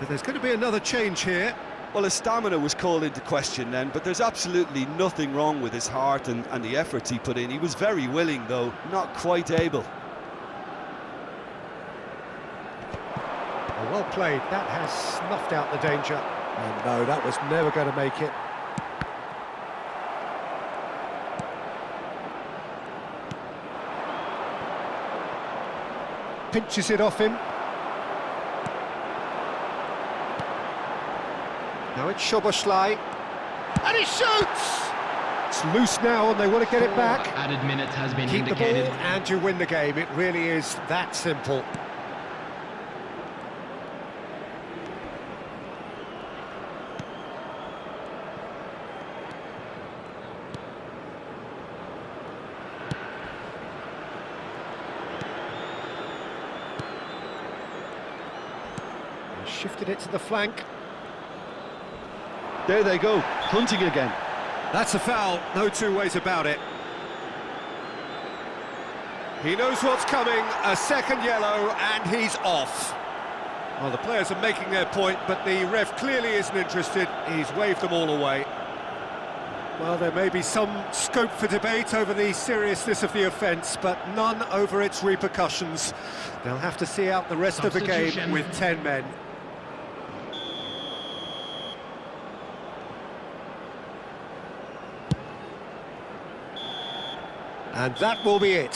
Speaker 1: So there's going to be another change here.
Speaker 2: Well, his stamina was called into question then, but there's absolutely nothing wrong with his heart and the efforts he put in. He was very willing, though, not quite able.
Speaker 1: Well played. That has snuffed out the danger. And no, that was never going to make it. Pinches it off him. Now it's Soboslai. And he shoots! It's loose now and they want to get it back.
Speaker 4: Added minutes has been
Speaker 1: Keep
Speaker 4: indicated.
Speaker 1: the ball and you win the game. It really is that simple. Shifted it to the flank.
Speaker 2: There they go, hunting again.
Speaker 1: That's a foul, no two ways about it. He knows what's coming, a second yellow, and he's off. Well, the players are making their point, but the ref clearly isn't interested. He's waved them all away. Well, there may be some scope for debate over the seriousness of the offence, but none over its repercussions. They'll have to see out the rest of the game with 10 men. And that will be it.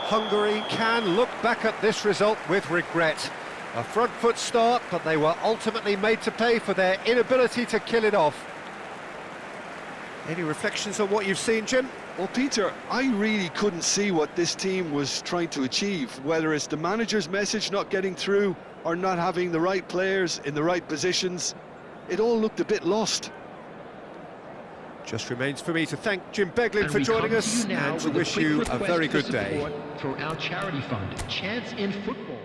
Speaker 1: Hungary can look back at this result with regret. A front foot start, but they were ultimately made to pay for their inability to kill it off. Any reflections on what you've seen, Jim?
Speaker 2: Well, Peter, I really couldn't see what this team was trying to achieve, whether it's the manager's message not getting through or not having the right players in the right positions. It all looked a bit lost.
Speaker 1: Just remains for me to thank Jim Beglin
Speaker 4: And
Speaker 1: for
Speaker 4: we
Speaker 1: joining
Speaker 4: come
Speaker 1: us
Speaker 4: to you now
Speaker 1: and to
Speaker 4: with a
Speaker 1: wish
Speaker 4: quick
Speaker 1: you a
Speaker 4: request
Speaker 1: very
Speaker 4: for
Speaker 1: good day.
Speaker 4: support for our charity fund, Chance in Football.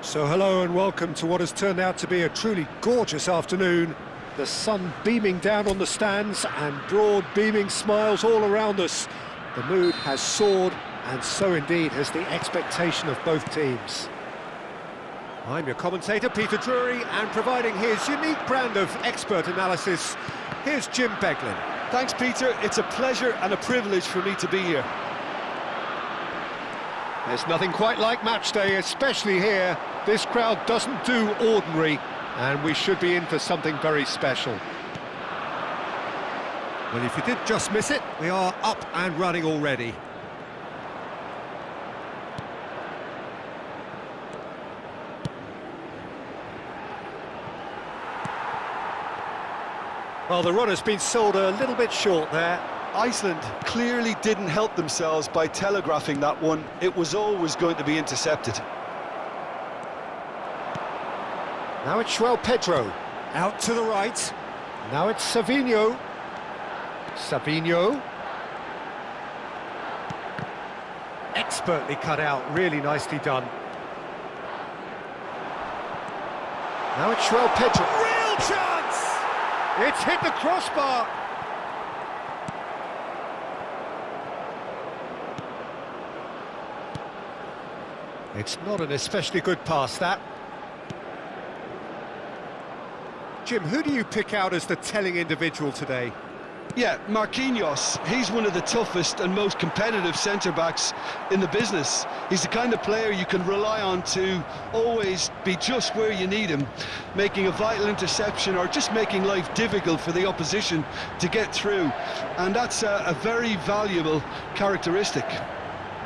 Speaker 1: So hello and welcome to what has turned out to be a truly gorgeous afternoon. The sun beaming down on the stands and broad beaming smiles all around us. The mood has soared, and so indeed has the expectation of both teams. I'm your commentator, Peter Drury, and providing his unique brand of expert analysis, here's Jim Beglin.
Speaker 2: Thanks, Peter. It's a pleasure and a privilege for me to be here.
Speaker 1: There's nothing quite like match day, especially here. This crowd doesn't do ordinary, and we should be in for something very special. Well, if you did just miss it, we are up and running already. Well, the run has been sold a little bit short there.
Speaker 2: Iceland clearly didn't help themselves by telegraphing that one. It was always going to be intercepted.
Speaker 1: Now it's João Pedro, out to the right. Now it's Savinho. Savinho. Expertly cut out, really nicely done. Now it's João Pedro. Real chance! It's hit the crossbar. It's not an especially good pass, that. Jim, who do you pick out as the telling individual today?
Speaker 2: Yeah, Marquinhos. He's one of the toughest and most competitive centre-backs in the business. He's the kind of player you can rely on to always be just where you need him, making a vital interception or just making life difficult for the opposition to get through. And that's a very valuable characteristic.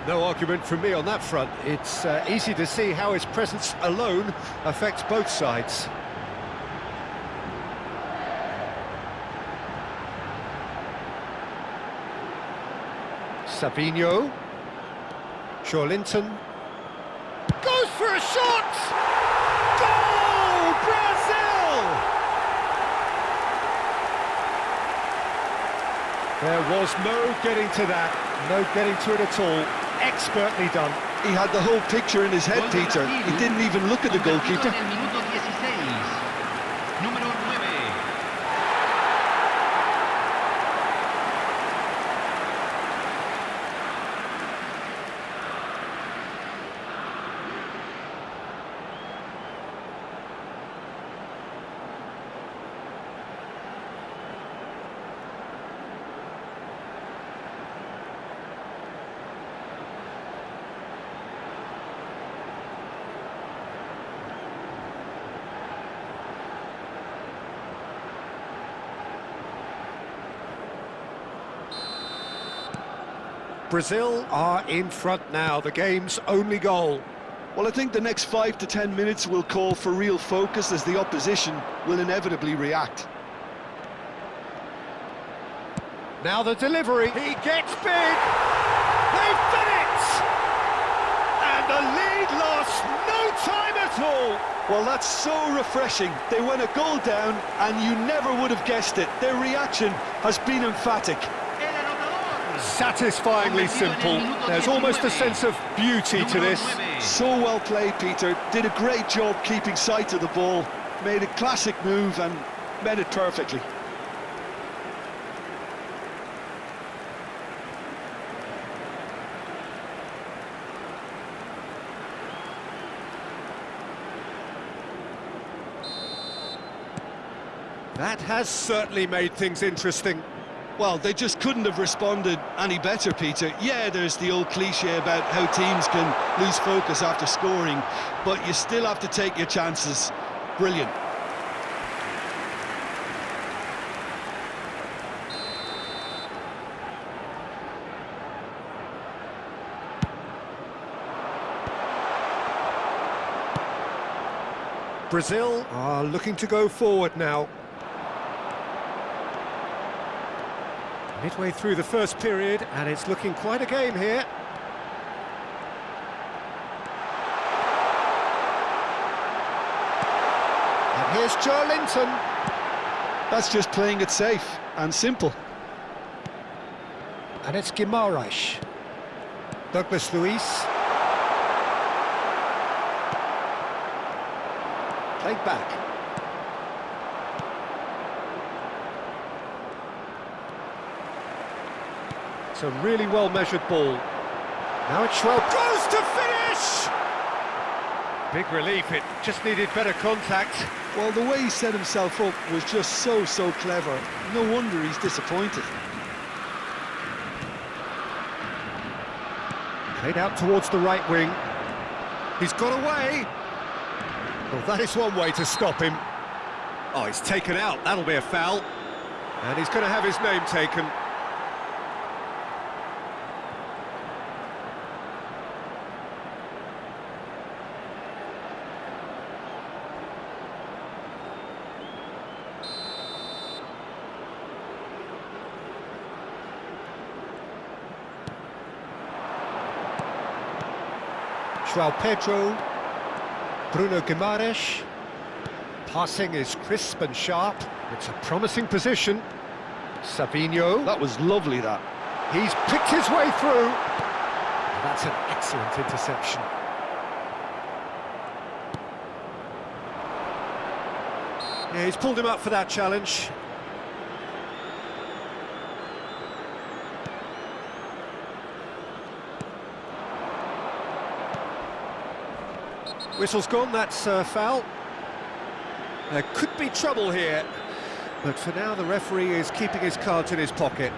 Speaker 1: No argument from me on that front. It's easy to see how his presence alone affects both sides. Savinho. Linton goes for a shot! Goal! Brazil! There was no getting to that, no getting to it at all. Expertly done.
Speaker 2: He had the whole picture in his head, Peter. He didn't even look at the goalkeeper.
Speaker 3: Número 9.
Speaker 1: Brazil are in front now, the game's only goal.
Speaker 2: Well, I think the next 5 to 10 minutes will call for real focus as the opposition will inevitably react.
Speaker 1: Now the delivery, he gets big, they've done it! And the lead lost no time at all!
Speaker 2: Well, that's so refreshing. They went a goal down and you never would have guessed it. Their reaction has been emphatic.
Speaker 1: Satisfyingly simple. There's almost a sense of beauty to this.
Speaker 2: So well played, Peter. Did a great job keeping sight of the ball. Made a classic move and met it perfectly.
Speaker 1: That has certainly made things interesting.
Speaker 2: Well, they just couldn't have responded any better, Peter. Yeah, there's the old cliche about how teams can lose focus after scoring, but you still have to take your chances. Brilliant.
Speaker 1: Brazil are looking to go forward now. Midway through the first period, and it's looking quite a game here. And here's Joelinton.
Speaker 2: That's just playing it safe and simple.
Speaker 1: And it's Guimaraes. Douglas Luiz. Played back. It's a really well-measured ball. Now it's Schwab goes to finish! Big relief, it just needed better contact.
Speaker 2: Well, the way he set himself up was just so clever. No wonder he's disappointed.
Speaker 1: Played out towards the right wing. He's got away. Well, that is one way to stop him. Oh, he's taken out. That'll be a foul. And he's going to have his name taken. João Pedro, Bruno Guimaraes. Passing is crisp and sharp. It's a promising position. Savinho.
Speaker 2: That was lovely, that.
Speaker 1: He's picked his way through. That's an excellent interception. Yeah, he's pulled him up for that challenge. Whistle's gone, that's a foul. There could be trouble here, but for now the referee is keeping his cards in his pocket.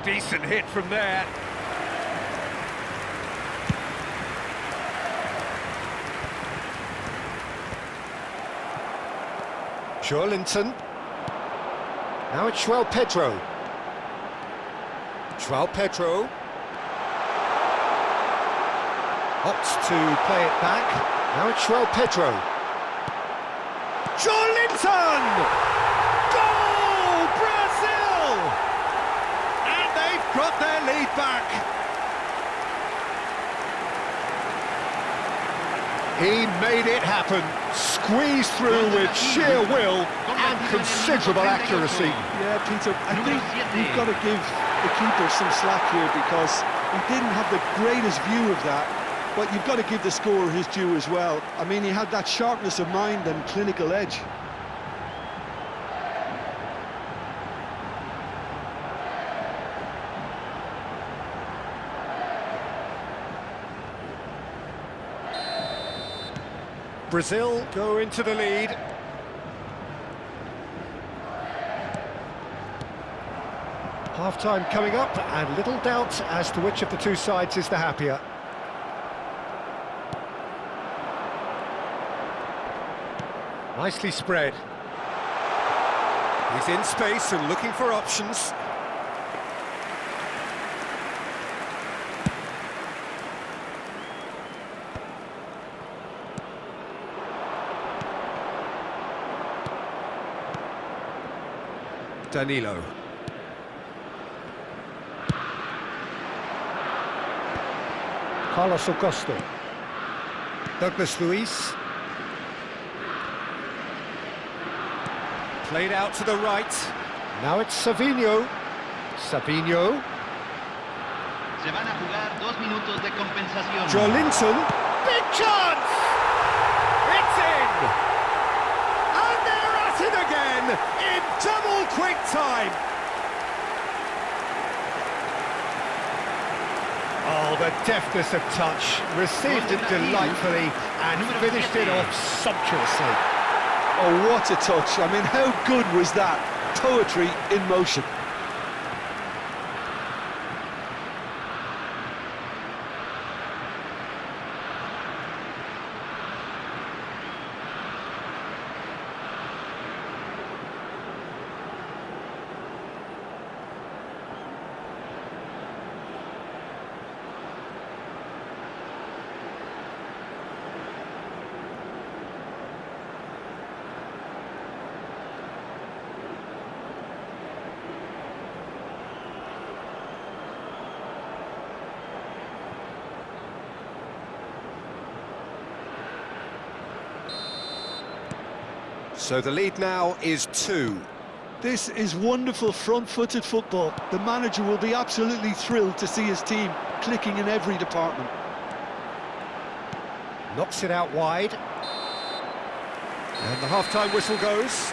Speaker 1: Decent hit from there. Joelinton. Now it's João Pedro. João Pedro opts to play it back. Now it's João Pedro. Joelinton! Goal, Brazil! And they've got their lead back. He made it happen, squeezed through with sheer will and considerable accuracy.
Speaker 2: Yeah, Peter, I think we've got to give the keeper some slack here because he didn't have the greatest view of that, but you've got to give the scorer his due as well. I mean, he had that sharpness of mind and clinical edge.
Speaker 1: Brazil go into the lead. Half-time coming up, and little doubt as to which of the two sides is the happier. Nicely spread. He's in space and looking for options. Danilo. Carlos Augusto. Douglas Luiz. Played out to the right. Now it's Savinho. Savinho.
Speaker 5: Se van a jugar 2 minutos de compensación.
Speaker 1: Joelinton. Big chance! It's in! And they're at it again in double quick time. Oh, the deftness of touch. Received it delightfully and finished it off sumptuously.
Speaker 2: Oh, what a touch. I mean, how good was that? Poetry in motion.
Speaker 1: So the lead now is 2.
Speaker 2: This is wonderful front-footed football. The manager will be absolutely thrilled to see his team clicking in every department.
Speaker 1: Knocks it out wide. And the half-time whistle goes.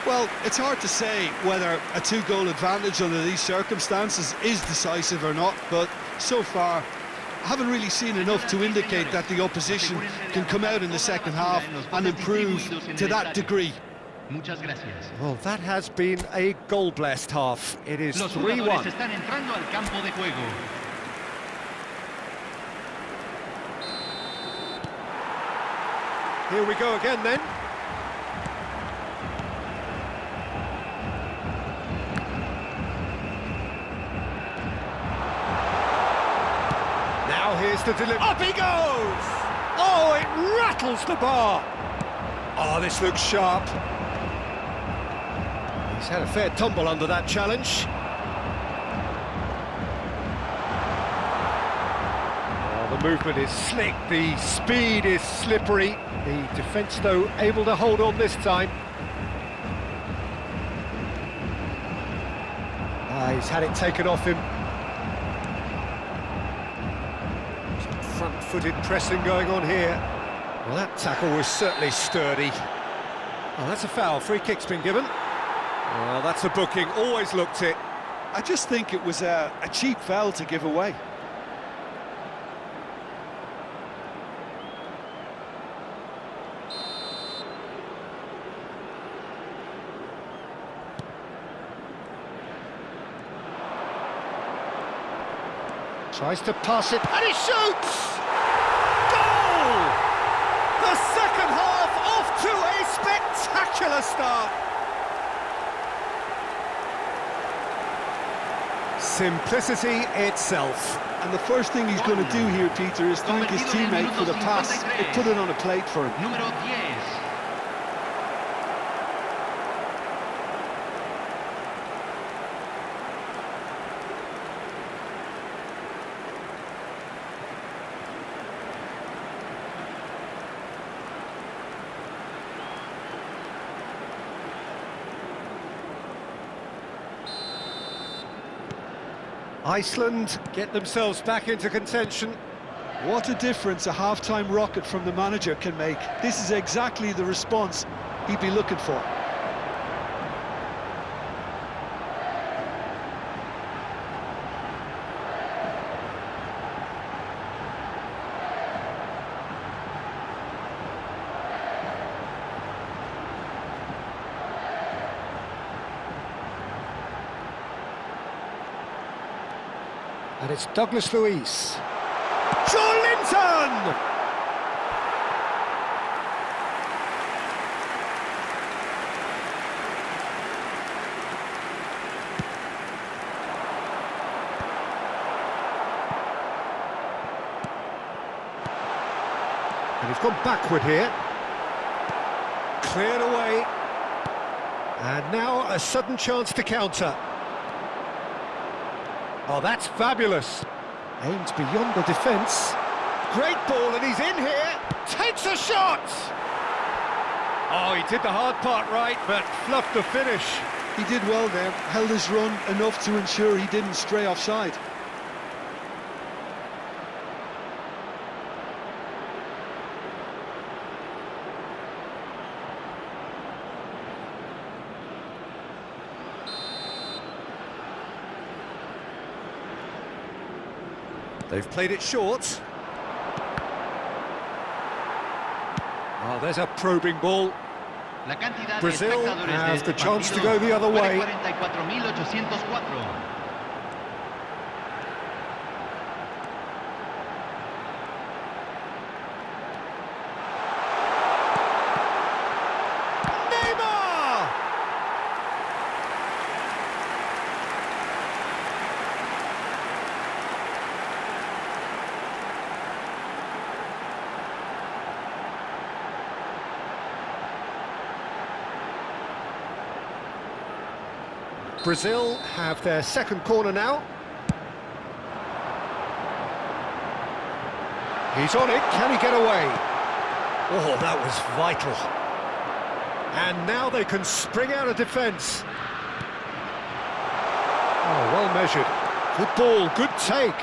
Speaker 2: Well, it's hard to say whether a 2-goal advantage under these circumstances is decisive or not, but so far I haven't really seen enough to indicate that the opposition can come out in the second half and improve to that degree.
Speaker 1: Well, that has been a goal-blessed half. It is 3-1. Here we go again then. Now here's the delivery. Up he goes! Oh, it rattles the bar. Oh, this looks sharp. He's had a fair tumble under that challenge. Oh, the movement is slick, the speed is slippery. The defence, though, able to hold on this time. He's had it taken off him. Some front-footed pressing going on here. Well, that tackle was certainly sturdy. Oh, that's a foul. Free kick's been given. Well, that's a booking. Always looked it.
Speaker 2: I just think it was a cheap foul to give away.
Speaker 1: Tries to pass it, and he shoots! Goal! The second half off to a spectacular start. Simplicity itself.
Speaker 2: And the first thing he's going to do here, Peter, is thank his teammate for the pass. It put it on a plate for him.
Speaker 5: Número 10.
Speaker 1: Iceland get themselves back into contention.
Speaker 2: What a difference a half-time rocket from the manager can make. This is exactly the response he'd be looking for.
Speaker 1: And it's Douglas Luiz. Linton! And he's gone backward here. Cleared away. And now a sudden chance to counter. Oh, that's fabulous. Aimed beyond the defence. Great ball, and he's in here. Takes a shot! Oh, he did the hard part right, but fluffed the finish.
Speaker 2: He did well there, held his run enough to ensure he didn't stray offside.
Speaker 1: They've played it short. Oh, there's a probing ball.
Speaker 5: La cantidad de
Speaker 1: Brazil
Speaker 5: espectadores de
Speaker 1: has
Speaker 5: este
Speaker 1: the chance to
Speaker 5: partido
Speaker 1: go the other
Speaker 5: fue de
Speaker 1: way.
Speaker 5: 44.804.
Speaker 1: Brazil have their second corner now. He's on it, can he get away? Oh, that was vital. And now they can spring out of defence. Oh, well measured. Good ball, good take.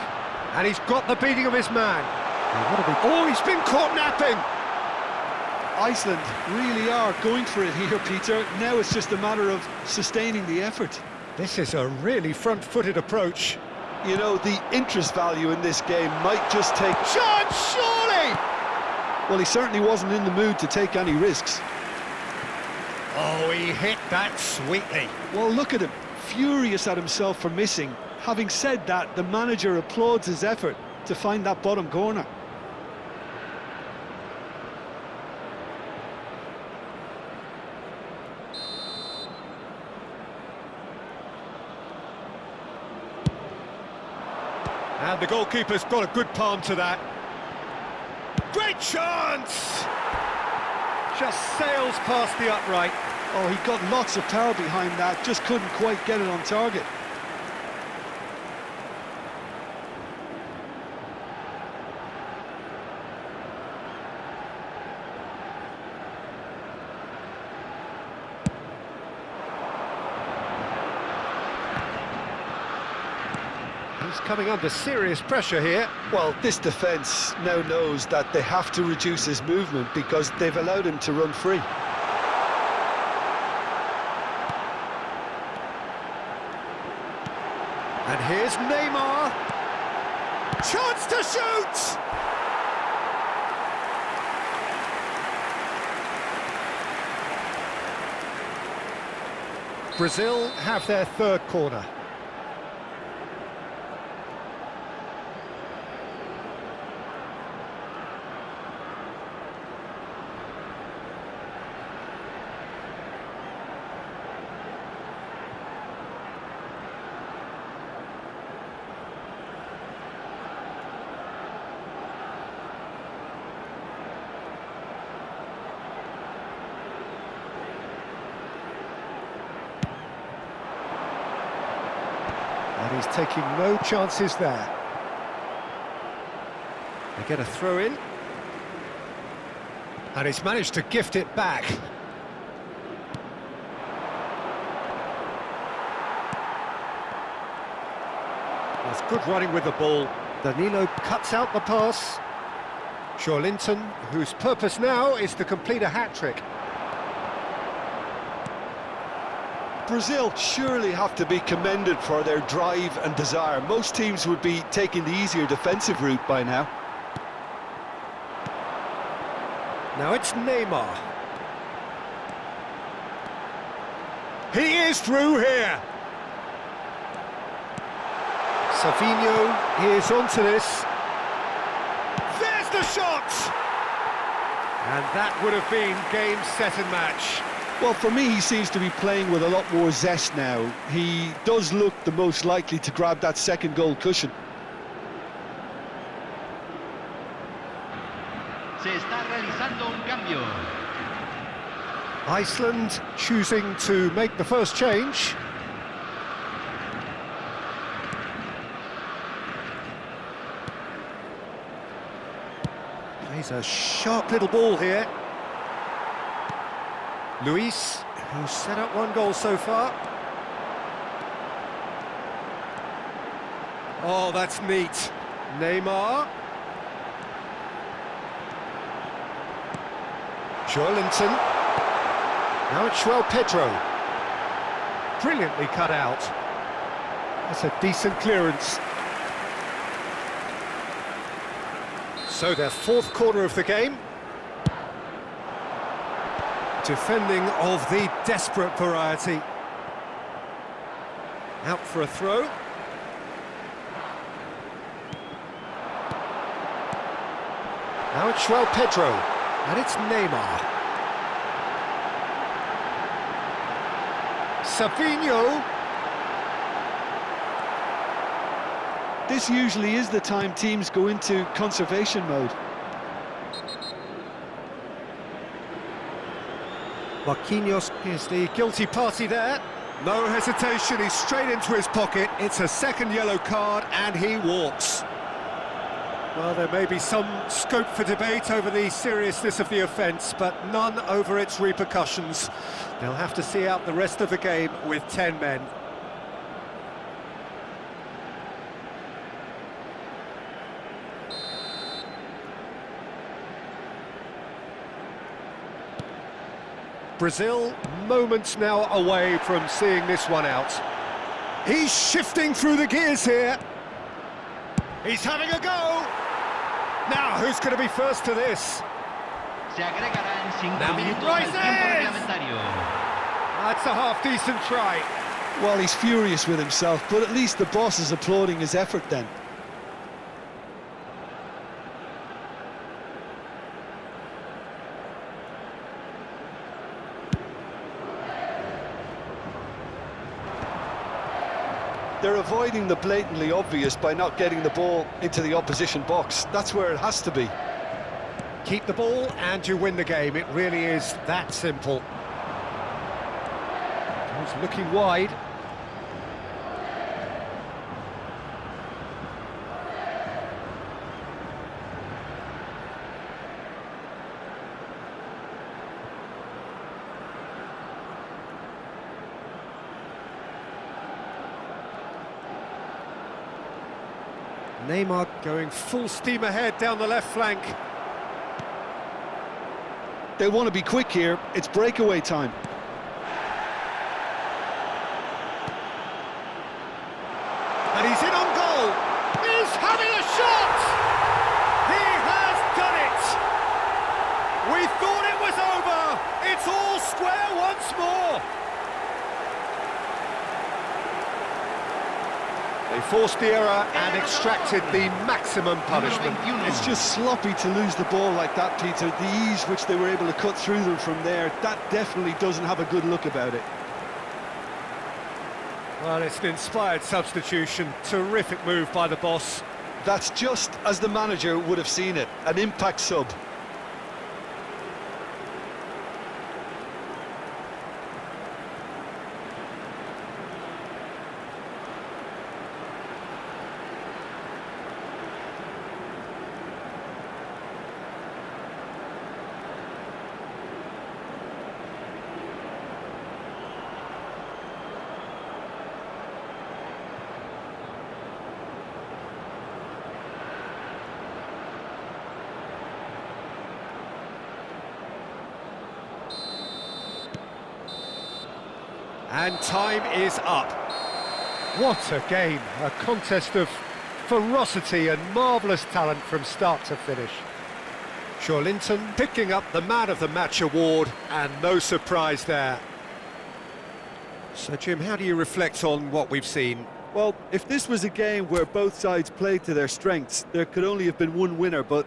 Speaker 1: And he's got the beating of his man. Oh, he's been caught napping.
Speaker 2: Iceland really are going for it here, Peter. Now it's just a matter of sustaining the effort.
Speaker 1: This is a really front-footed approach.
Speaker 2: You know, the interest value in this game might just take...
Speaker 1: Chance, surely!
Speaker 2: Well, he certainly wasn't in the mood to take any risks.
Speaker 1: Oh, he hit that sweetly.
Speaker 2: Well, look at him, furious at himself for missing. Having said that, the manager applauds his effort to find that bottom corner.
Speaker 1: And the goalkeeper's got a good palm to that. Great chance! Just sails past the upright.
Speaker 2: Oh, he got lots of power behind that, just couldn't quite get it on target.
Speaker 1: He's coming under serious pressure here.
Speaker 2: Well, this defence now knows that they have to reduce his movement because they've allowed him to run free.
Speaker 1: And here's Neymar. Chance to shoot! Brazil have their third corner. And he's taking no chances there. They get a throw in. And he's managed to gift it back. That's good running with the ball. Danilo cuts out the pass. Linton, whose purpose now is to complete a hat-trick.
Speaker 2: Brazil surely have to be commended for their drive and desire. Most teams would be taking the easier defensive route by now.
Speaker 1: Now it's Neymar. He is through here. Savinho is onto this. There's the shot! And that would have been game, set and match.
Speaker 2: Well, for me, he seems to be playing with a lot more zest now. He does look the most likely to grab that second goal cushion.
Speaker 5: Se está realizando un cambio.
Speaker 1: Iceland choosing to make the first change. Plays a sharp little ball here. Luis, who's set up one goal so far. Oh, that's neat. Neymar. Joelinton. Now it's Pedro. Brilliantly cut out. That's a decent clearance. So their fourth corner of the game. Defending of the desperate variety. Out for a throw. Now it's Pedro. And it's Neymar. Savinho.
Speaker 2: This usually is the time teams go into conservation mode.
Speaker 1: Marquinhos is the guilty party there. No hesitation, he's straight into his pocket. It's a second yellow card and he walks. Well, there may be some scope for debate over the seriousness of the offence, but none over its repercussions. They'll have to see out the rest of the game with 10 men. Brazil, moments now away from seeing this one out. He's shifting through the gears here. He's having a go. Now, who's going to be first to this?
Speaker 5: Se agregarán 5
Speaker 1: Now he
Speaker 5: minutos al
Speaker 1: rises!
Speaker 5: tiempo reglamentario.
Speaker 1: That's a half-decent try.
Speaker 2: Well, he's furious with himself, but at least the boss is applauding his effort then. They're avoiding the blatantly obvious by not getting the ball into the opposition box. That's where it has to be.
Speaker 1: Keep the ball and you win the game. It really is that simple. He's looking wide. Neymar going full steam ahead down the left flank.
Speaker 2: They want to be quick here. It's breakaway time.
Speaker 1: And he's in on goal. He's having a shot! He has done it! We thought it was over. It's all square once more. They forced the error and extracted the maximum punishment.
Speaker 2: It's just sloppy to lose the ball like that, Peter. The ease which they were able to cut through them from there, that definitely doesn't have a good look about it.
Speaker 1: Well, it's an inspired substitution. Terrific move by the boss.
Speaker 2: That's just as the manager would have seen it, an impact sub.
Speaker 1: And time is up. What a game, a contest of ferocity and marvellous talent from start to finish. Joelinton picking up the Man of the Match award, and no surprise there. So Jim, how do you reflect on what we've seen?
Speaker 2: Well, if this was a game where both sides played to their strengths, there could only have been one winner, but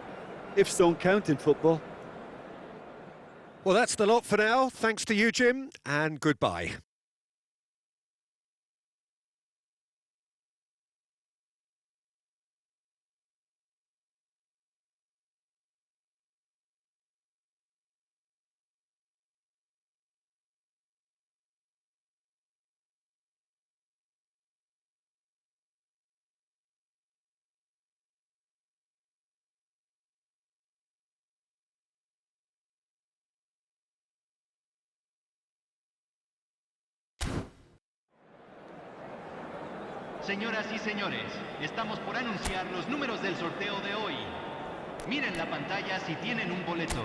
Speaker 2: ifs don't count in football.
Speaker 1: Well, that's the lot for now. Thanks to you, Jim, and goodbye.
Speaker 5: Señoras y señores, estamos por anunciar los números del sorteo de hoy. Miren la pantalla si tienen un boleto.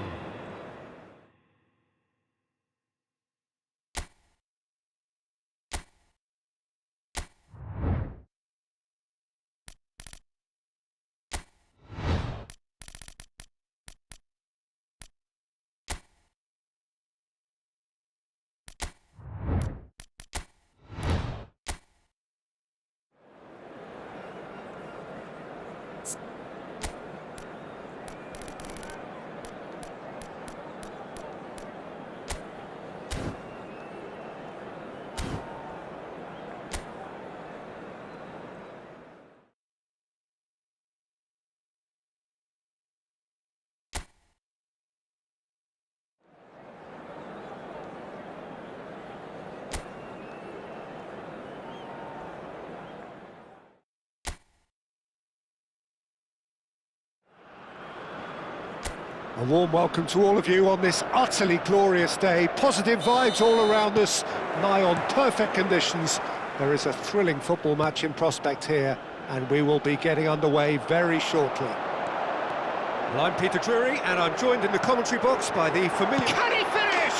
Speaker 5: A warm welcome to all of you on this utterly glorious day. Positive vibes all around us, nigh on perfect conditions. There is a thrilling football match in prospect here, and we will be getting underway very shortly. Well, I'm Peter Drury, and I'm joined in the commentary box by the familiar... Can he finish?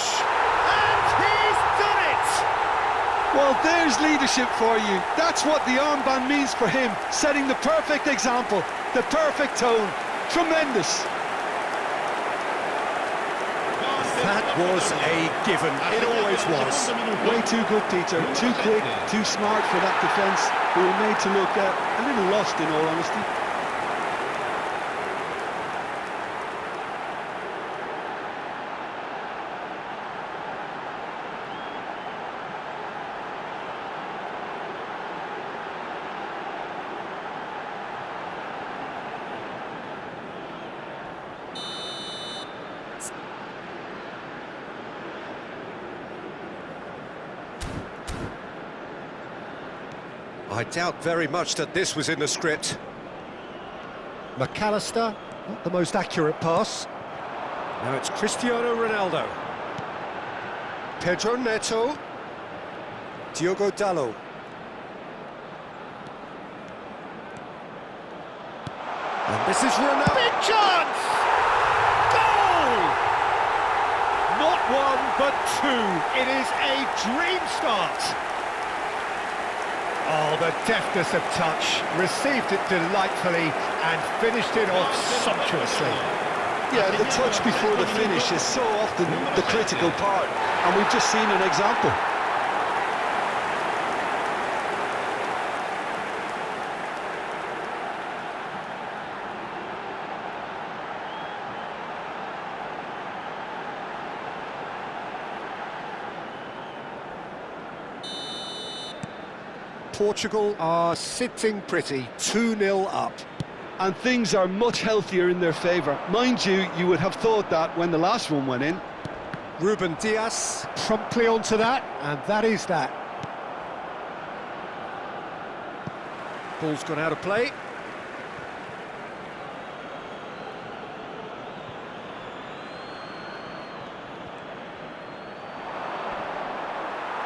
Speaker 5: And he's done it!
Speaker 2: Well, there's leadership for you. That's what the armband means for him, setting the perfect example, the perfect tone. Tremendous.
Speaker 1: That was a given. It always was.
Speaker 2: Way too good, Peter. Too quick, too smart for that defence. We were made to look a little lost, in all honesty.
Speaker 1: I doubt very much that this was in the script. McAllister, not the most accurate pass. Now it's Cristiano Ronaldo. Pedro Neto. Diogo Dalot. And this is Ronaldo. Big chance! Goal! Not one, but two. It is a dream start. Oh, the deftness of touch, received it delightfully and finished it off sumptuously.
Speaker 2: Yeah, the touch before the finish is so often the critical part, and we've just seen an example.
Speaker 1: Portugal are sitting pretty, 2-0 up.
Speaker 2: And things are much healthier in their favour. Mind you, you would have thought that when the last one went in.
Speaker 1: Ruben Dias promptly onto that, and that is that. Ball's gone out of play.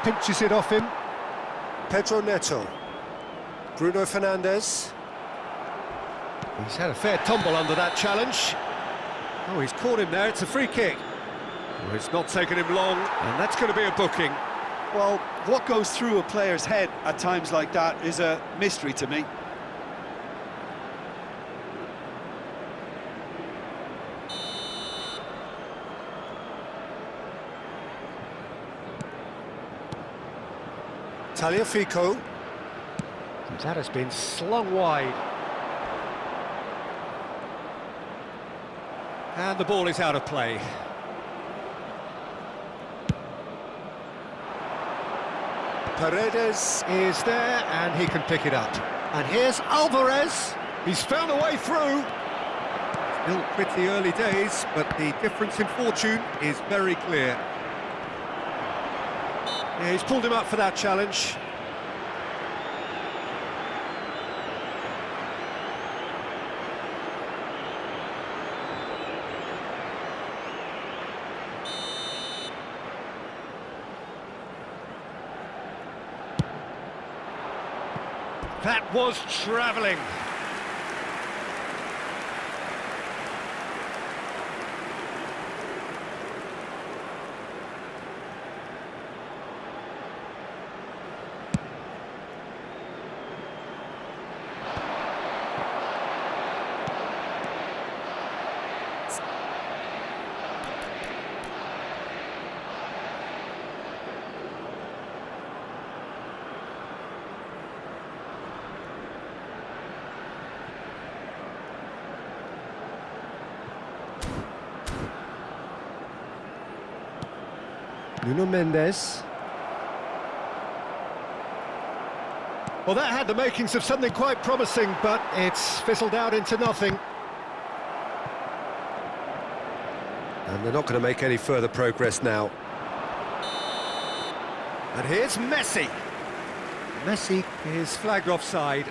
Speaker 1: Pinches it off him. Pedro Neto. Bruno Fernandes. He's had a fair tumble under that challenge. Oh, he's caught him there, it's a free kick. Well, it's not taken him long, and that's going to be a booking.
Speaker 2: Well, what goes through a player's head at times like that is a mystery to me.
Speaker 1: Tagliafico.
Speaker 5: That has been slung wide. And the ball is out of play. Paredes is there, and he can pick it up. And here's Alvarez. He's found a way through. Still pretty early days, but the difference in fortune is very clear. Yeah, he's pulled him up for that challenge. That was travelling. Nuno Mendes. Well, that had the makings of something quite promising, but it's fizzled out into nothing. And they're not going to make any further progress now. And here's Messi. Messi is flagged offside.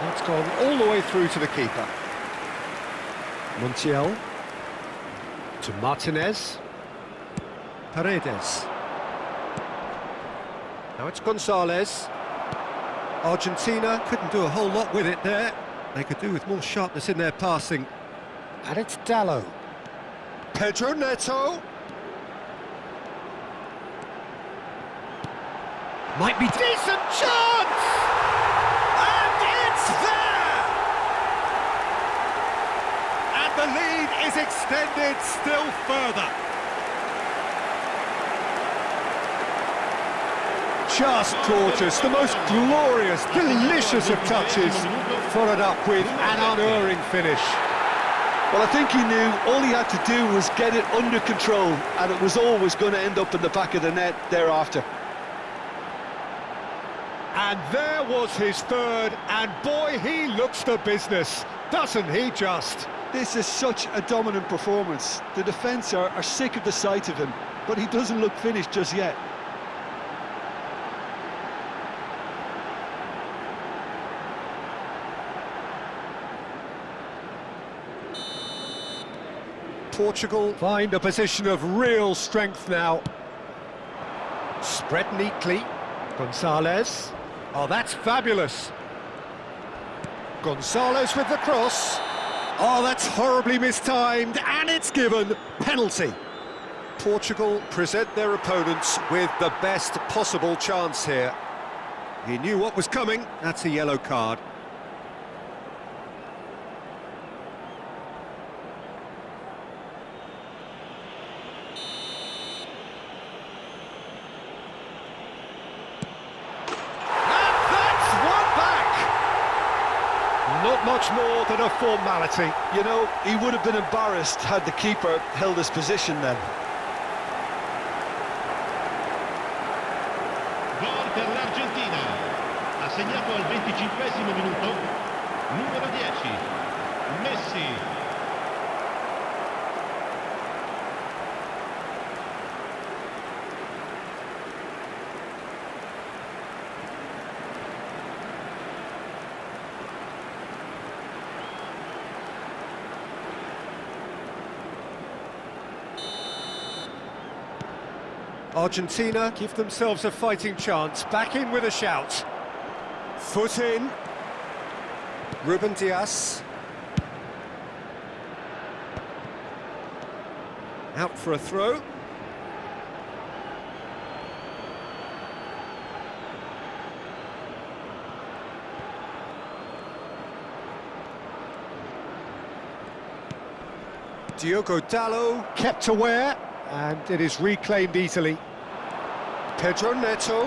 Speaker 5: That's gone all the way through to the keeper. Montiel. To Martinez. Paredes. Now it's Gonzalez. Argentina couldn't do a whole lot with it there. They could do with more sharpness in their passing. And it's Dallo. Pedro Neto. Might be decent chance! And it's there! And the lead is extended still further. Just gorgeous, the most glorious, delicious of touches, followed up with an unerring finish.
Speaker 2: Well, I think he knew all he had to do was get it under control, and it was always going to end up in the back of the net thereafter.
Speaker 5: And there was his third, and boy, he looks the business, doesn't he just?
Speaker 2: This is such a dominant performance. The defence are sick of the sight of him, but he doesn't look finished just yet.
Speaker 5: Portugal find a position of real strength now. Spread neatly. Gonzalez. Oh, that's fabulous. Gonzalez with the cross. Oh, that's horribly mistimed, and it's given. Penalty. Portugal present their opponents with the best possible chance here. He knew what was coming. That's a yellow card. Not much more than a formality.
Speaker 2: You know, he would have been embarrassed had the keeper held his position then.
Speaker 3: Gol per l'Argentina. Ha segnato al 25esimo minuto. Numero 10. Messi.
Speaker 5: Argentina give themselves a fighting chance, back in with a shout. Foot in. Ruben Dias. Out for a throw. Diogo Dallo kept aware, and it is reclaimed easily. Pedro Neto.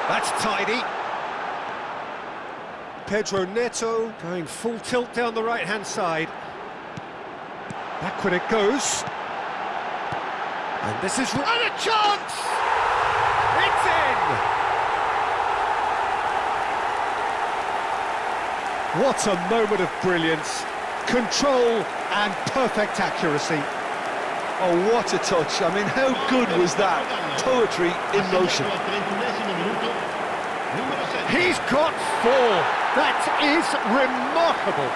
Speaker 5: That's tidy. Pedro Neto going full tilt down the right-hand side. Backward it goes. And this is... And a chance! It's in! What a moment of brilliance. Control and perfect accuracy.
Speaker 2: Oh, what a touch. I mean, how good was that? Poetry in motion.
Speaker 5: He's got 4. That is remarkable.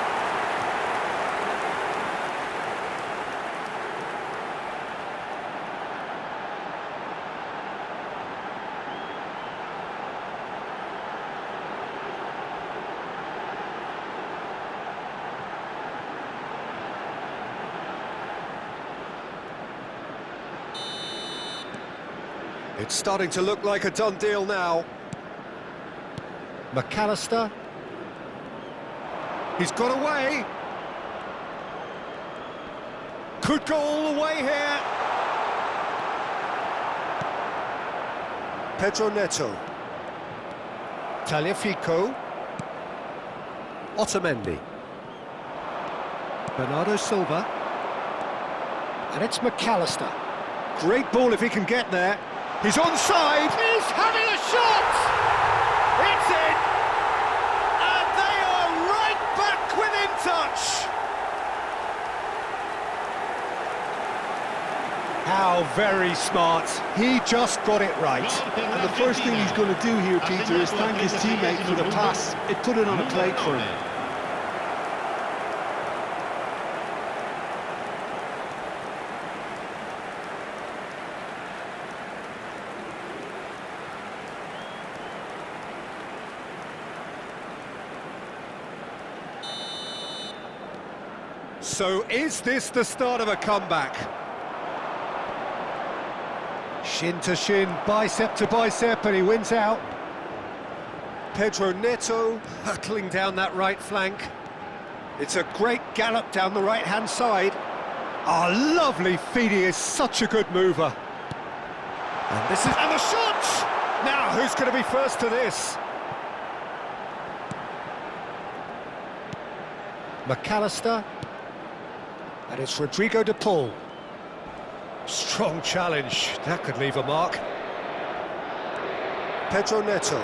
Speaker 5: It's starting to look like a done deal now. McAllister. He's got away. Could go all the way here. Pedro Neto. Tagliafico. Otamendi. Bernardo Silva. And it's McAllister. Great ball if he can get there. He's onside. He's having a shot. It's in. And they are right back within touch. How very smart. He just got it right.
Speaker 2: And the first thing he's going to do here, Peter, is thank his teammate for the pass. It put it on a plate for him.
Speaker 5: So is this the start of a comeback? Shin to shin, bicep to bicep, and he wins out. Pedro Neto hurtling down that right flank. It's a great gallop down the right-hand side. Oh, lovely feed, he is such a good mover. And this is... And the shot! Now, who's going to be first to this? McAllister. And it's Rodrigo de Paul. Strong challenge, that could leave a mark. Pedro Neto.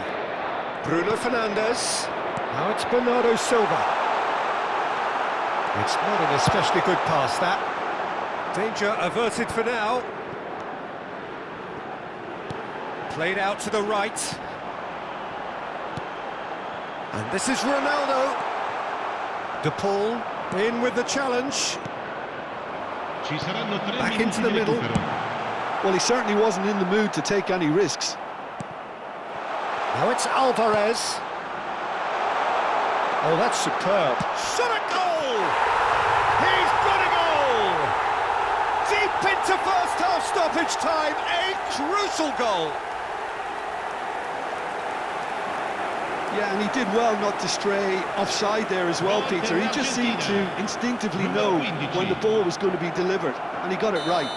Speaker 5: Bruno Fernandes. Now it's Bernardo Silva. It's not an especially good pass, that. Danger averted for now. Played out to the right. And this is Ronaldo. De Paul in with the challenge. Back into the middle.
Speaker 2: Well, he certainly wasn't in the mood to take any risks.
Speaker 5: Now it's Alvarez. Oh, that's superb. Shot at goal! He's got a goal! Deep into first half stoppage time, a crucial goal.
Speaker 2: Yeah, and he did well not to stray offside there as well, Peter. He just seemed to instinctively know when the ball was going to be delivered, and he got it right.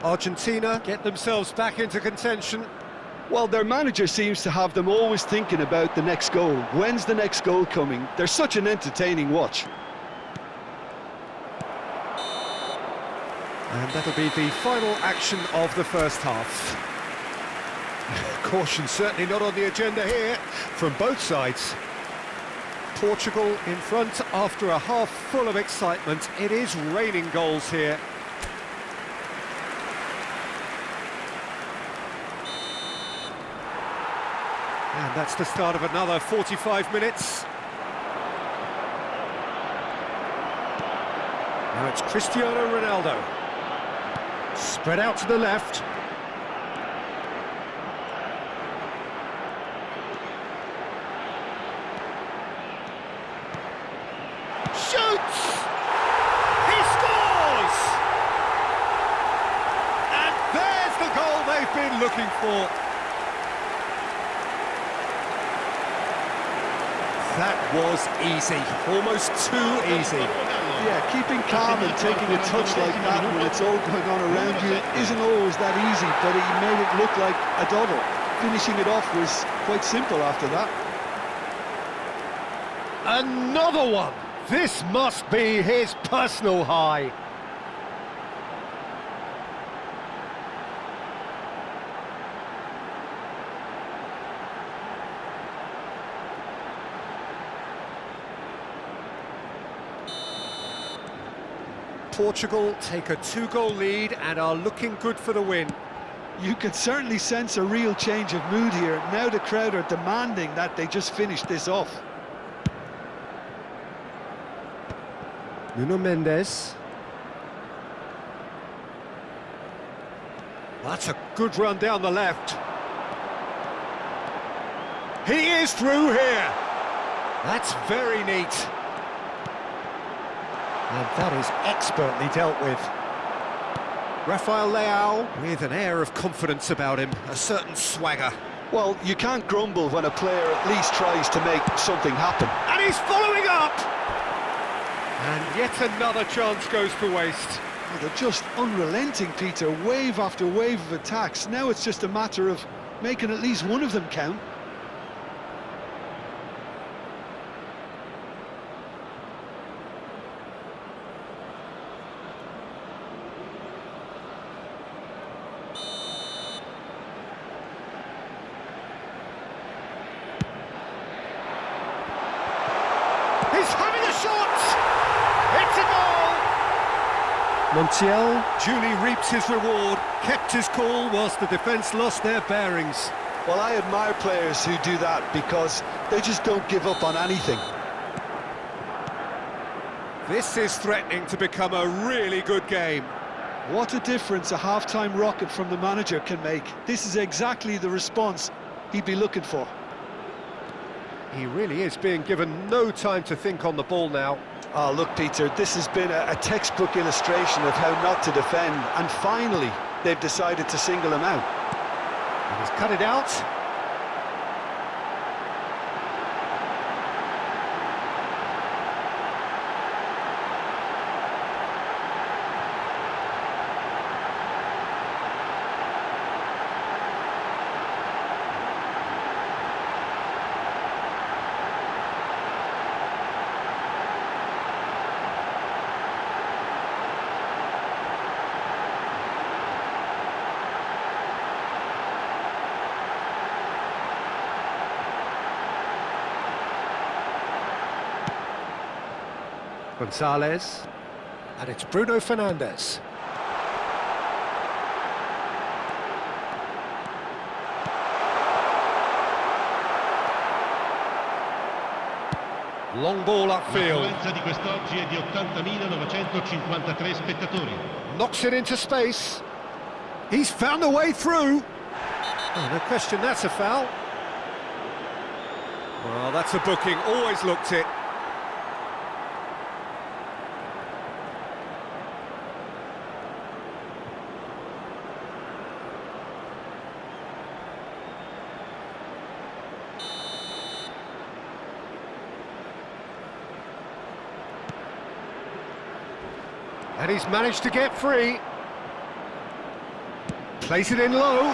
Speaker 5: Argentina get themselves back into contention.
Speaker 2: Well, their manager seems to have them always thinking about the next goal. When's the next goal coming? They're such an entertaining watch.
Speaker 5: And that'll be the final action of the first half. Caution certainly not on the agenda here from both sides. Portugal in front after a half full of excitement. It is raining goals here. And that's the start of another 45 minutes. Now it's Cristiano Ronaldo. Spread out to the left. Shoots! He scores! And there's the goal they've been looking for. That was easy, almost too easy.
Speaker 2: Yeah, keeping calm and taking a touch like that when it's all going on around you isn't always that easy, but he made it look like a dawdle. Finishing it off was quite simple after that.
Speaker 5: Another one! This must be his personal high. Portugal take a 2-goal lead and are looking good for the win.
Speaker 2: You can certainly sense a real change of mood here. Now the crowd are demanding that they just finish this off.
Speaker 5: Nuno Mendes. That's a good run down the left. He is through here. That's very neat. And that is expertly dealt with. Rafael Leao with an air of confidence about him, a certain swagger.
Speaker 2: Well, you can't grumble when a player at least tries to make something happen.
Speaker 5: And he's following up! And yet another chance goes to waste.
Speaker 2: Oh, they're just unrelenting, Peter, wave after wave of attacks. Now it's just a matter of making at least one of them count.
Speaker 5: He's having a shot! It's a goal! Montiel duly reaps his reward, kept his cool whilst the defence lost their bearings.
Speaker 2: Well, I admire players who do that because they just don't give up on anything.
Speaker 5: This is threatening to become a really good game.
Speaker 2: What a difference a half-time rocket from the manager can make. This is exactly the response he'd be looking for.
Speaker 5: He really is being given no time to think on the ball now.
Speaker 2: Oh, look, Peter, this has been a textbook illustration of how not to defend, and finally they've decided to single him out.
Speaker 5: He's cut it out. Gonzalez, and it's Bruno Fernandes. Long ball upfield.
Speaker 3: L'affluenza di quest'oggi è di 80.953 spettatori.
Speaker 5: Knocks it into space. He's found a way through. Oh, no question, that's a foul. Well, that's a booking, always looked it. And he's managed to get free. Plays it in low.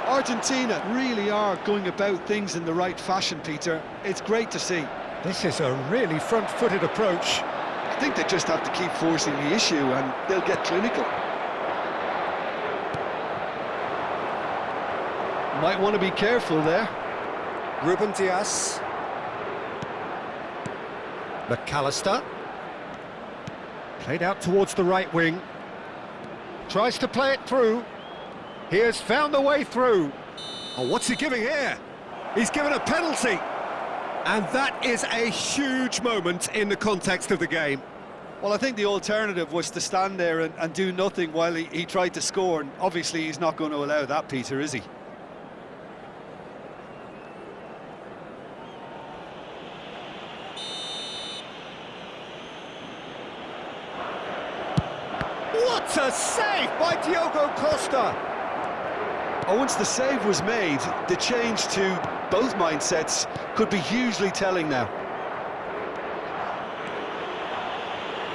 Speaker 2: Argentina really are going about things in the right fashion, Peter. It's great to see.
Speaker 5: This is a really front-footed approach.
Speaker 2: I think they just have to keep forcing the issue and they'll get clinical. Might want to be careful there.
Speaker 5: Ruben Diaz. McAllister. Played out towards the right wing. Tries to play it through. He has found a way through. Oh, what's he giving here? He's given a penalty. And that is a huge moment in the context of the game.
Speaker 2: Well, I think the alternative was to stand there and do nothing while he tried to score. And obviously he's not going to allow that, Peter, is he?
Speaker 5: What a save by Diogo Costa!
Speaker 2: Oh, once the save was made, the change to both mindsets could be hugely telling now.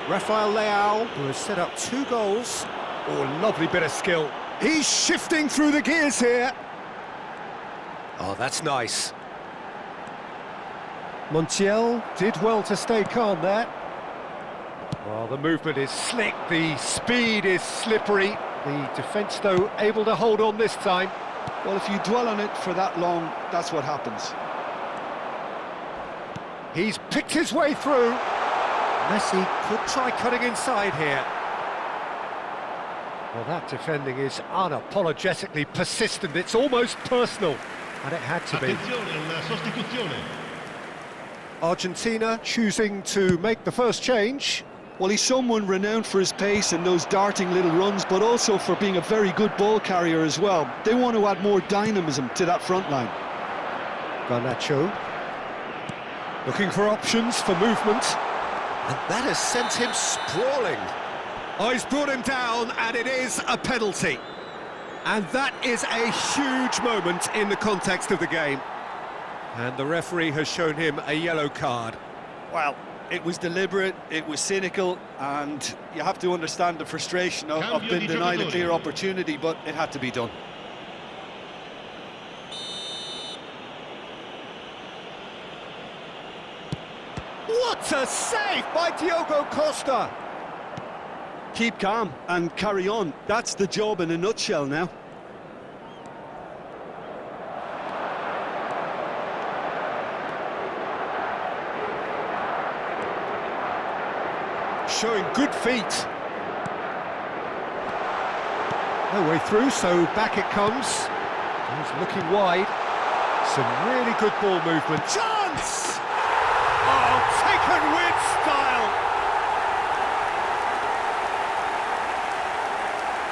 Speaker 5: Rafael Leao, who has set up 2 goals. Oh, lovely bit of skill. He's shifting through the gears here. Oh, that's nice. Montiel did well to stay calm there. Well, the movement is slick, the speed is slippery. The defence, though, able to hold on this time.
Speaker 2: Well, if you dwell on it for that long, that's what happens.
Speaker 5: He's picked his way through. Messi could try cutting inside here. Well, that defending is unapologetically persistent. It's almost personal, and it had to be.
Speaker 3: Attenzione, una sostituzione.
Speaker 5: Argentina choosing to make the first change.
Speaker 2: Well, he's someone renowned for his pace and those darting little runs, but also for being a very good ball carrier as well. They want to add more dynamism to that front line.
Speaker 5: Garnacho looking for options for movement.
Speaker 1: And that has sent him sprawling.
Speaker 5: Oh, he's brought him down, and it is a penalty. And that is a huge moment in the context of the game. And the referee has shown him a yellow card.
Speaker 2: Well, it was deliberate, it was cynical, and you have to understand the frustration of being denied a clear opportunity, but it had to be done.
Speaker 5: What a save by Diogo Costa!
Speaker 2: Keep calm and carry on. That's the job in a nutshell now.
Speaker 5: Showing good feet. No way through, so back it comes. He's looking wide. Some really good ball movement. Chance! Oh, taken with style!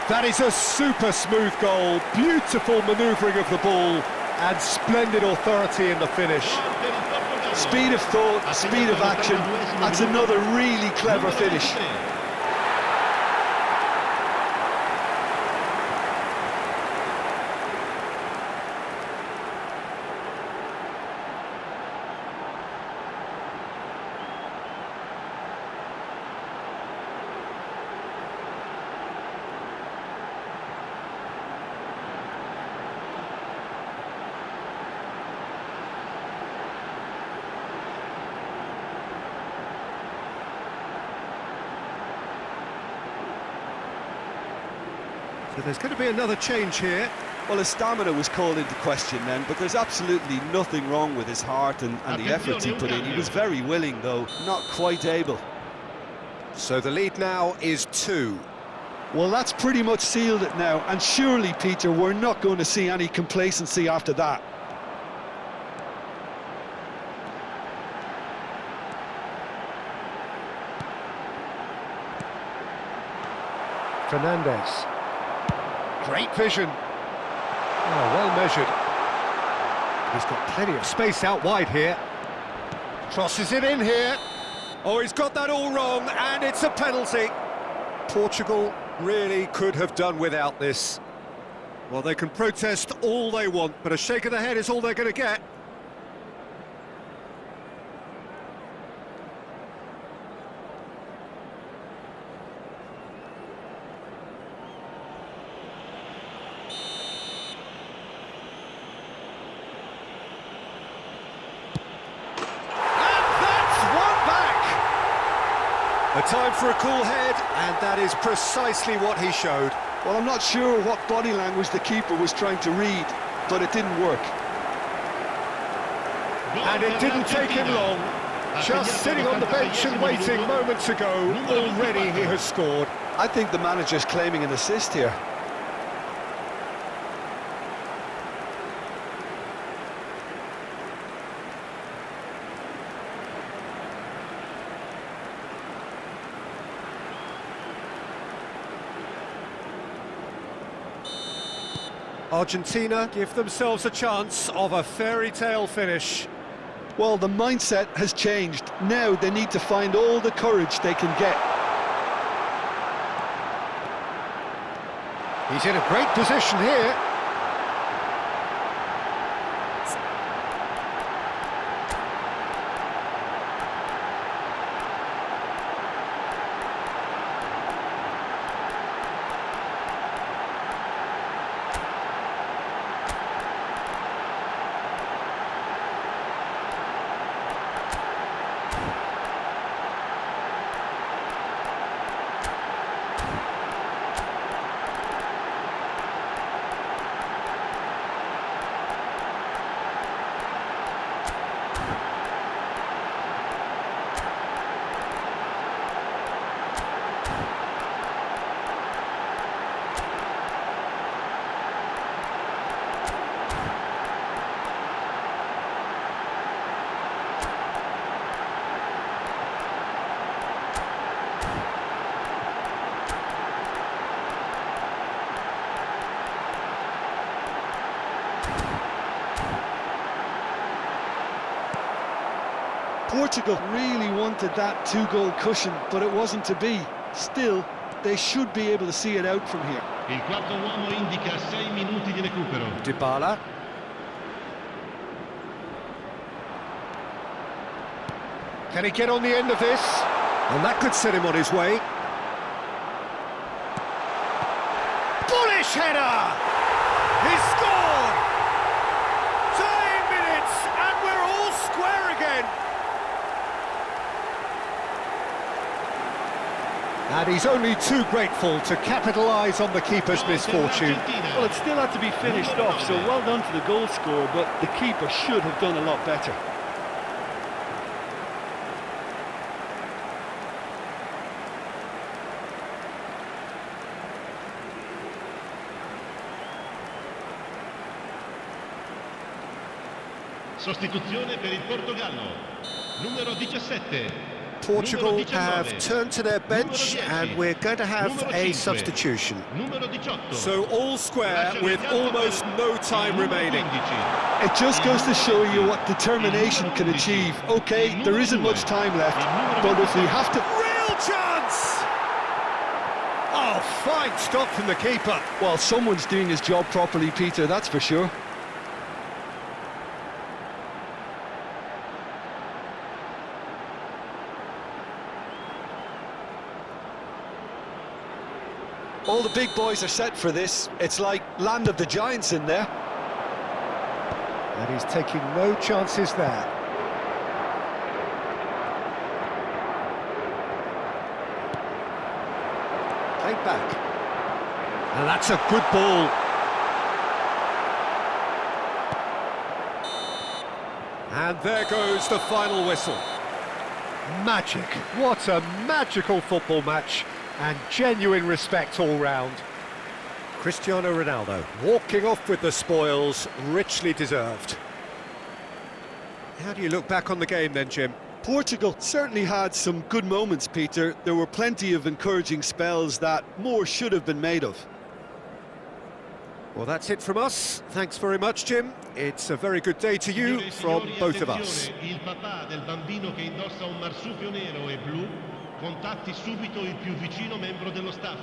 Speaker 5: That is a super smooth goal. Beautiful manoeuvring of the ball and splendid authority in the finish.
Speaker 2: Speed of thought, speed of action. That's another really clever finish.
Speaker 5: So there's going to be another change here.
Speaker 2: Well, his stamina was called into question then, but there's absolutely nothing wrong with his heart and the efforts he put in. He was very willing, though, not quite able.
Speaker 1: So the lead now is 2.
Speaker 2: Well, that's pretty much sealed it now, and surely, Peter, we're not going to see any complacency after that.
Speaker 5: Fernandez. Great vision. Oh, well measured. He's got plenty of space out wide here. Crosses it in here. Oh, he's got that all wrong, and it's a penalty. Portugal really could have done without this. Well, they can protest all they want, but a shake of the head is all they're going to get. A time for a cool head, and that is precisely what he showed.
Speaker 2: Well, I'm not sure what body language the keeper was trying to read, but it didn't work.
Speaker 5: And it didn't take him long. Just sitting on the bench and waiting moments ago, already he has scored.
Speaker 2: I think the manager's claiming an assist here.
Speaker 5: Argentina give themselves a chance of a fairy tale finish.
Speaker 2: Well, the mindset has changed. Now they need to find all the courage they can get.
Speaker 5: He's in a great position here.
Speaker 2: Portugal really wanted that two-goal cushion, but it wasn't to be. Still, they should be able to see it out from here.
Speaker 3: Il quarto uomo indica 6 minuti di recupero.
Speaker 5: Dybala. Can he get on the end of this? And that could set him on his way. Bullish header! He's scored! Tying minutes, and we're all square again. And he's only too grateful to capitalise on the keeper's misfortune.
Speaker 2: Well, it still had to be finished off, so well done to the goal scorer, but the keeper should have done a lot better.
Speaker 3: Sostituzione per il Portogallo. Numero 17.
Speaker 5: Portugal have turned to their bench and we're going to have a substitution. So all square with almost no time remaining.
Speaker 2: It just goes to show you what determination can achieve. Okay, there isn't much time left, but if we have to...
Speaker 5: Real chance! Oh, fine stop from the keeper.
Speaker 2: Well, someone's doing his job properly, Peter, that's for sure. All the big boys are set for this. It's like land of the giants in there.
Speaker 5: And he's taking no chances there. Played back. And that's a good ball. And there goes the final whistle. Magic. What a magical football match. And genuine respect all round. Cristiano Ronaldo walking off with the spoils, richly deserved. How do you look back on the game then, Jim?
Speaker 2: Portugal certainly had some good moments, Peter. There were plenty of encouraging spells that more should have been made of.
Speaker 5: Well, that's it from us. Thanks very much, Jim. It's a very good day to you from both of us.
Speaker 3: Il papà del bambino che indossa un marsupio nero e blu contatti subito il più vicino membro dello staff.